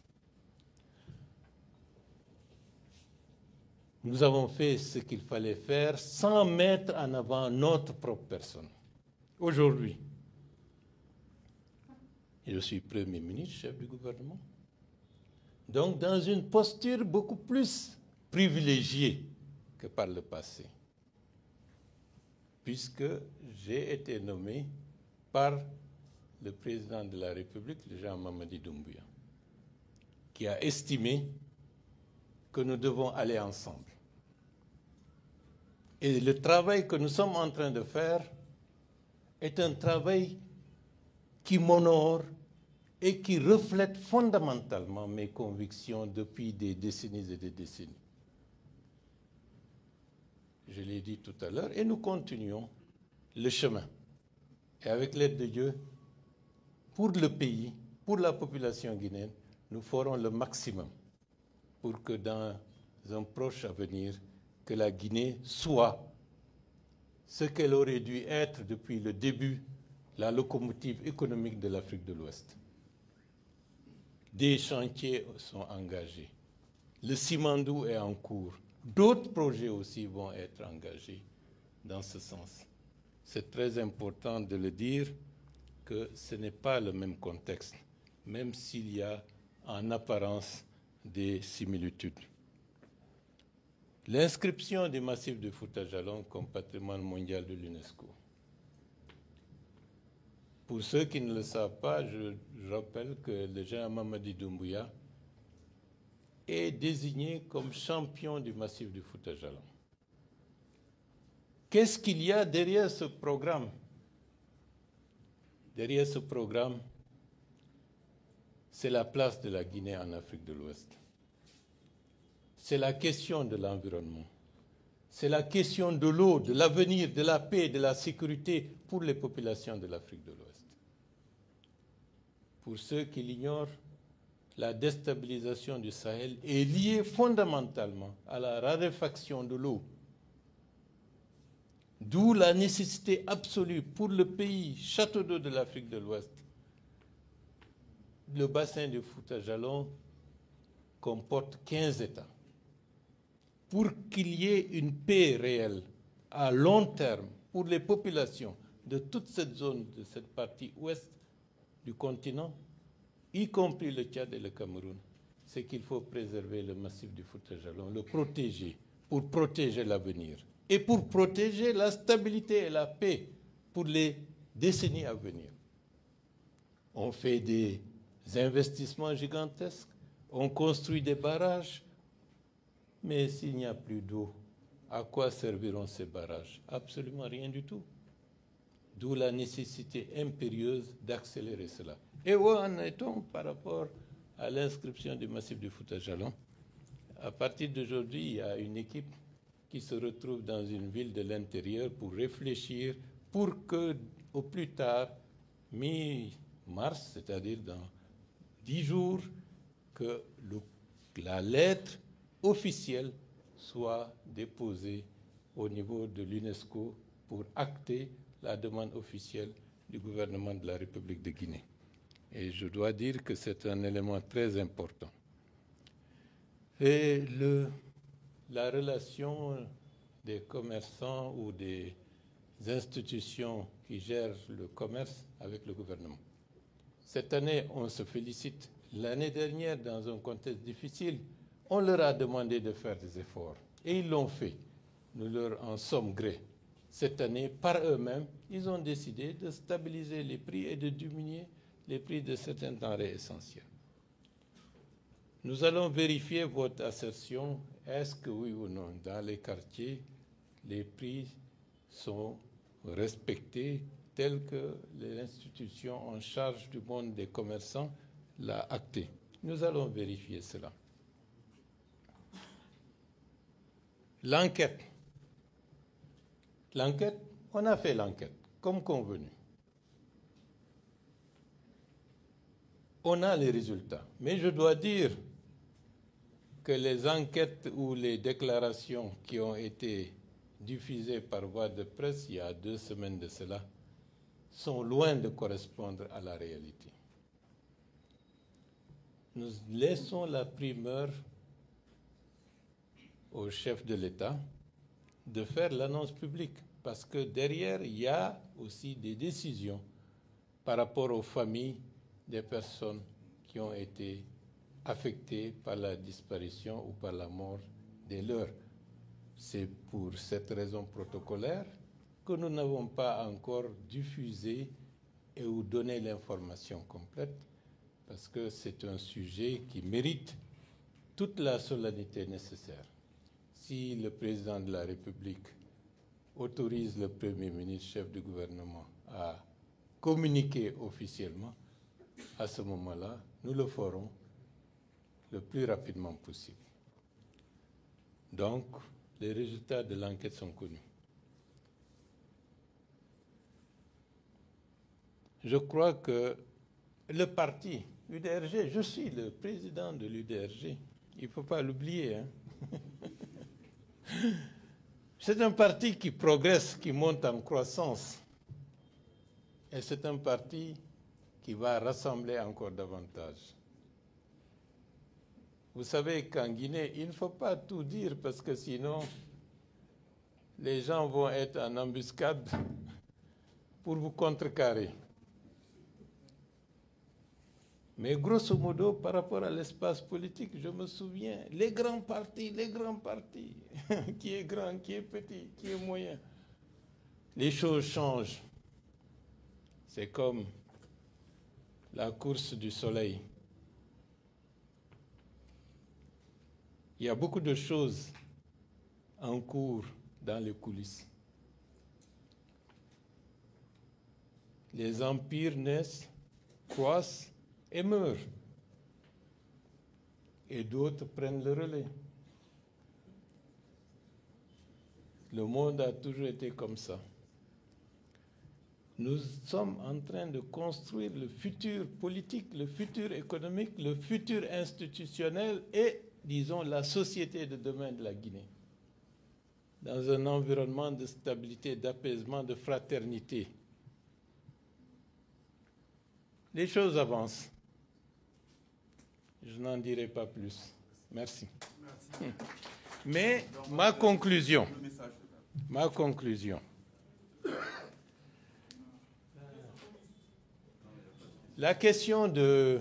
Nous avons fait ce qu'il fallait faire sans mettre en avant notre propre personne. Aujourd'hui, je suis Premier ministre, chef du gouvernement. Donc, dans une posture beaucoup plus privilégiée que par le passé, puisque j'ai été nommé par le président de la République, Jean-Mamadi Doumbouya, qui a estimé que nous devons aller ensemble. Et le travail que nous sommes en train de faire est un travail qui m'honore et qui reflète fondamentalement mes convictions depuis des décennies et des décennies. Je l'ai dit tout à l'heure, et nous continuons le chemin. Et avec l'aide de Dieu, pour le pays, pour la population guinéenne, nous ferons le maximum pour que dans un proche avenir, que la Guinée soit ce qu'elle aurait dû être depuis le début, la locomotive économique de l'Afrique de l'Ouest. Des chantiers sont engagés. Le Simandou est en cours. D'autres projets aussi vont être engagés dans ce sens. C'est très important de le dire que ce n'est pas le même contexte, même s'il y a en apparence des similitudes. L'inscription du massif de Fouta Djallon comme patrimoine mondial de l'UNESCO. Pour ceux qui ne le savent pas, je rappelle que le général Mamadi Doumbouya est désigné comme champion du massif du Fouta Djallon. Qu'est-ce qu'il y a derrière ce programme? Derrière ce programme, c'est la place de la Guinée en Afrique de l'Ouest. C'est la question de l'environnement. C'est la question de l'eau, de l'avenir, de la paix, de la sécurité pour les populations de l'Afrique de l'Ouest. Pour ceux qui l'ignorent, la déstabilisation du Sahel est liée fondamentalement à la raréfaction de l'eau. D'où la nécessité absolue pour le pays, château d'eau de l'Afrique de l'Ouest. Le bassin de Fouta Djallon comporte 15 États. Pour qu'il y ait une paix réelle à long terme pour les populations de toute cette zone, de cette partie ouest du continent, y compris le Tchad et le Cameroun, c'est qu'il faut préserver le massif du Fouta Djallon, le protéger, pour protéger l'avenir et pour protéger la stabilité et la paix pour les décennies à venir. On fait des investissements gigantesques, on construit des barrages, mais s'il n'y a plus d'eau, à quoi serviront ces barrages? Absolument rien du tout. D'où la nécessité impérieuse d'accélérer cela. Et où en est-on par rapport à l'inscription du massif du Fouta Djallon? À partir d'aujourd'hui, il y a une équipe qui se retrouve dans une ville de l'intérieur pour réfléchir, pour que, au plus tard, mi-mars, c'est-à-dire dans 10 jours, que la lettre officielle soit déposée au niveau de l'UNESCO pour acter la demande officielle du gouvernement de la République de Guinée. Et je dois dire que c'est un élément très important. Et la relation des commerçants ou des institutions qui gèrent le commerce avec le gouvernement. Cette année, on se félicite. L'année dernière, dans un contexte difficile, on leur a demandé de faire des efforts. Et ils l'ont fait. Nous leur en sommes gré. Cette année, par eux-mêmes, ils ont décidé de stabiliser les prix et de diminuer les prix de certains denrées essentielles. Nous allons vérifier votre assertion. Est-ce que oui ou non, dans les quartiers, les prix sont respectés tels que les institutions en charge du monde des commerçants l'a acté? Nous allons vérifier cela. L'enquête. L'enquête, on a fait l'enquête, comme convenu. On a les résultats. Mais je dois dire que les enquêtes ou les déclarations qui ont été diffusées par voie de presse il y a 2 semaines de cela sont loin de correspondre à la réalité. Nous laissons la primeur au chef de l'État de faire l'annonce publique, parce que derrière, il y a aussi des décisions par rapport aux familles des personnes qui ont été affectées par la disparition ou par la mort des leurs. C'est pour cette raison protocolaire que nous n'avons pas encore diffusé et ou donné l'information complète, parce que c'est un sujet qui mérite toute la solennité nécessaire. Si le président de la République autorise le Premier ministre, chef du gouvernement, à communiquer officiellement, à ce moment-là, nous le ferons le plus rapidement possible. Donc, les résultats de l'enquête sont connus. Je crois que le parti UDRG, je suis le président de l'UDRG, il ne faut pas l'oublier. Hein? C'est un parti qui progresse, qui monte en croissance. Et c'est un parti qui va rassembler encore davantage. Vous savez qu'en Guinée, il ne faut pas tout dire parce que sinon, les gens vont être en embuscade pour vous contrecarrer. Mais grosso modo, par rapport à l'espace politique, je me souviens, les grands partis, qui est grand, qui est petit, qui est moyen, les choses changent. C'est comme la course du soleil. Il y a beaucoup de choses en cours dans les coulisses. Les empires naissent, croissent et meurent. Et d'autres prennent le relais. Le monde a toujours été comme ça. Nous sommes en train de construire le futur politique, le futur économique, le futur institutionnel et, disons, la société de demain de la Guinée. Dans un environnement de stabilité, d'apaisement, de fraternité. Les choses avancent. Je n'en dirai pas plus. Merci. Mais ma conclusion. La question de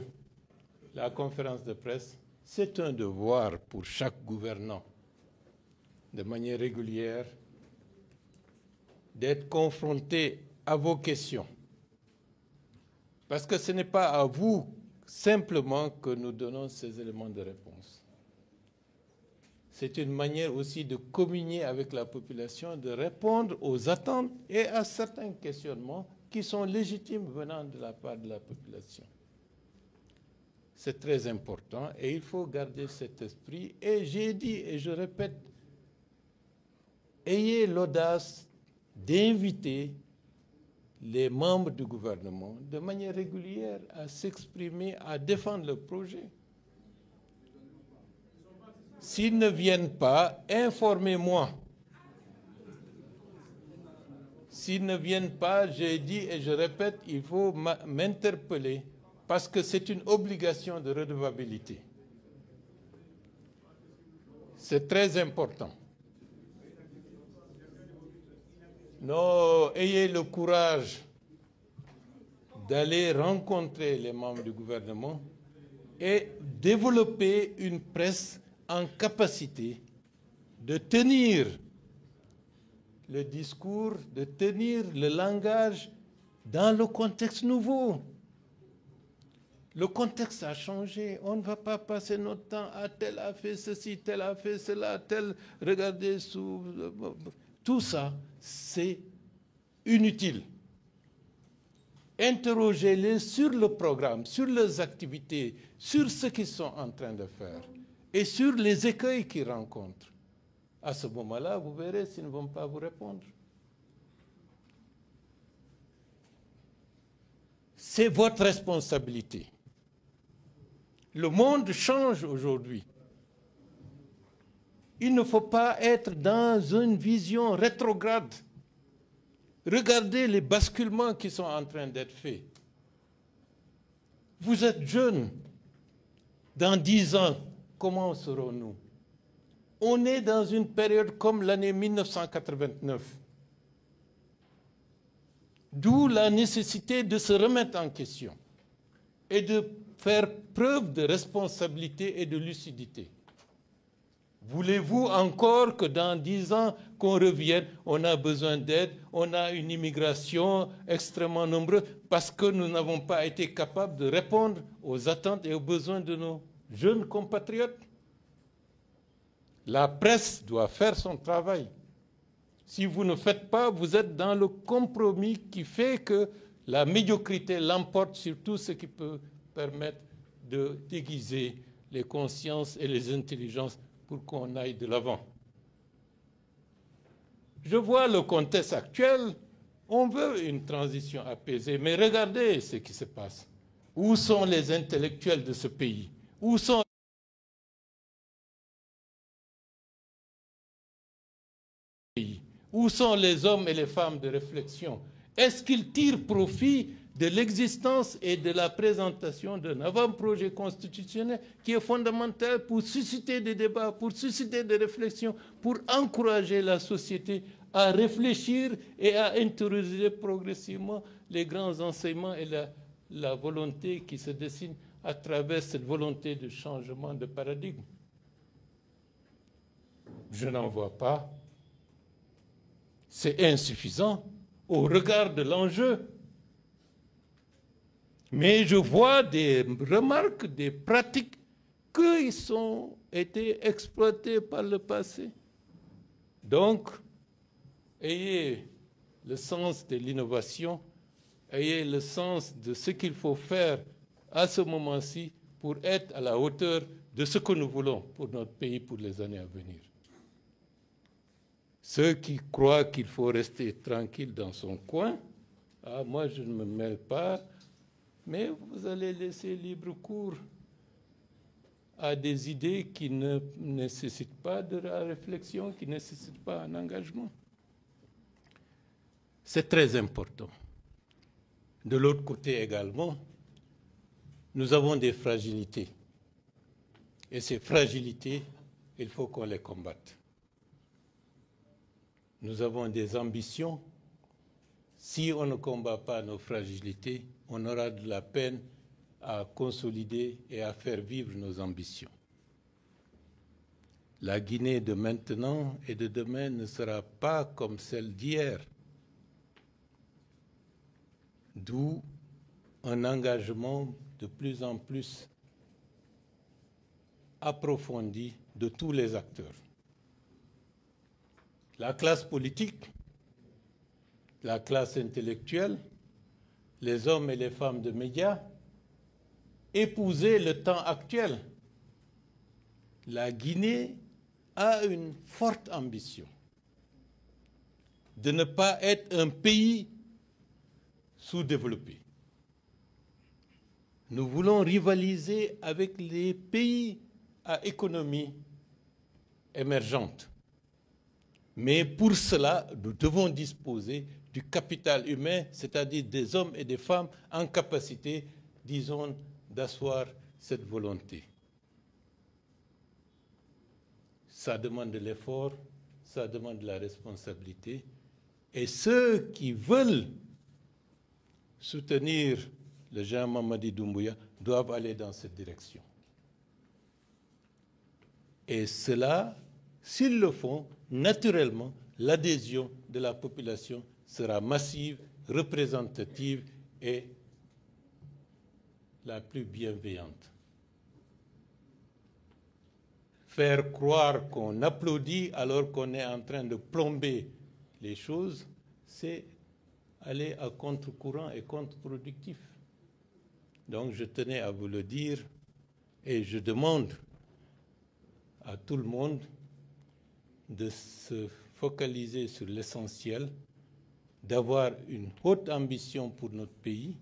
la conférence de presse, c'est un devoir pour chaque gouvernant, de manière régulière, d'être confronté à vos questions. Parce que ce n'est pas à vous simplement que nous donnons ces éléments de réponse. C'est une manière aussi de communier avec la population, de répondre aux attentes et à certains questionnements qui sont légitimes venant de la part de la population. C'est très important et il faut garder cet esprit. Et j'ai dit et je répète, ayez l'audace d'inviter les membres du gouvernement de manière régulière à s'exprimer, à défendre le projet. S'ils ne viennent pas, informez-moi. S'ils ne viennent pas, j'ai dit et je répète, il faut m'interpeller parce que c'est une obligation de redevabilité. C'est très important. Non, ayez le courage d'aller rencontrer les membres du gouvernement et développer une presse en capacité de tenir le discours, de tenir le langage dans le contexte nouveau. Le contexte a changé. On ne va pas passer notre temps à tel a fait ceci, tel a fait cela, tel, regardez sous... Tout ça, c'est inutile. Interrogez-les sur le programme, sur leurs activités, sur ce qu'ils sont en train de faire et sur les écueils qu'ils rencontrent. À ce moment-là, vous verrez s'ils ne vont pas vous répondre. C'est votre responsabilité Le monde change aujourd'hui. Il ne faut pas être dans une vision rétrograde. Regardez les basculements qui sont en train d'être faits. Vous êtes jeunes. Dans 10 ans, comment serons-nous? On est dans une période comme l'année 1989. D'où la nécessité de se remettre en question et de faire preuve de responsabilité et de lucidité. Voulez-vous encore que dans 10 ans, qu'on revienne, on a besoin d'aide, on a une immigration extrêmement nombreuse parce que nous n'avons pas été capables de répondre aux attentes et aux besoins de nos jeunes compatriotes? La presse doit faire son travail. Si vous ne faites pas, vous êtes dans le compromis qui fait que la médiocrité l'emporte sur tout ce qui peut permettre de déguiser les consciences et les intelligences pour qu'on aille de l'avant. Je vois le contexte actuel, on veut une transition apaisée, mais regardez ce qui se passe. Où sont les intellectuels de ce pays? Où sont Où sont les hommes et les femmes de réflexion? Est-ce qu'ils tirent profit de l'existence et de la présentation d'un avant-projet constitutionnel qui est fondamental pour susciter des débats, pour susciter des réflexions, pour encourager la société à réfléchir et à intérioriser progressivement les grands enseignements et la volonté qui se dessine à travers cette volonté de changement de paradigme? Je n'en vois pas. C'est insuffisant au regard de l'enjeu. Mais je vois des remarques, des pratiques qui ont été exploitées par le passé. Donc, ayez le sens de l'innovation, ayez le sens de ce qu'il faut faire à ce moment-ci pour être à la hauteur de ce que nous voulons pour notre pays pour les années à venir. Ceux qui croient qu'il faut rester tranquille dans son coin, moi je ne me mêle pas, mais vous allez laisser libre cours à des idées qui ne nécessitent pas de la réflexion, qui ne nécessitent pas un engagement. C'est très important. De l'autre côté également, nous avons des fragilités. Et ces fragilités, il faut qu'on les combatte. Nous avons des ambitions. Si on ne combat pas nos fragilités, on aura de la peine à consolider et à faire vivre nos ambitions. La Guinée de maintenant et de demain ne sera pas comme celle d'hier. D'où un engagement de plus en plus approfondi de tous les acteurs. La classe politique, la classe intellectuelle, les hommes et les femmes de médias, épouser le temps actuel. La Guinée a une forte ambition de ne pas être un pays sous-développé. Nous voulons rivaliser avec les pays à économie émergente. Mais pour cela, nous devons disposer du capital humain, c'est-à-dire des hommes et des femmes en capacité, disons, d'asseoir cette volonté. Ça demande de l'effort, ça demande de la responsabilité. Et ceux qui veulent soutenir le Jean Mamadi Doumbouya doivent aller dans cette direction. Et cela, s'ils le font, naturellement, l'adhésion de la population sera massive, représentative et la plus bienveillante. Faire croire qu'on applaudit alors qu'on est en train de plomber les choses, c'est aller à contre-courant et contre-productif. Donc je tenais à vous le dire et je demande à tout le monde de se focaliser sur l'essentiel, d'avoir une haute ambition pour notre pays,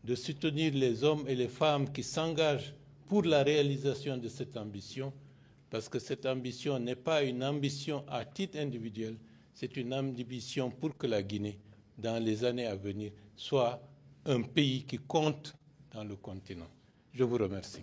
de soutenir les hommes et les femmes qui s'engagent pour la réalisation de cette ambition, parce que cette ambition n'est pas une ambition à titre individuel, c'est une ambition pour que la Guinée, dans les années à venir, soit un pays qui compte dans le continent. Je vous remercie.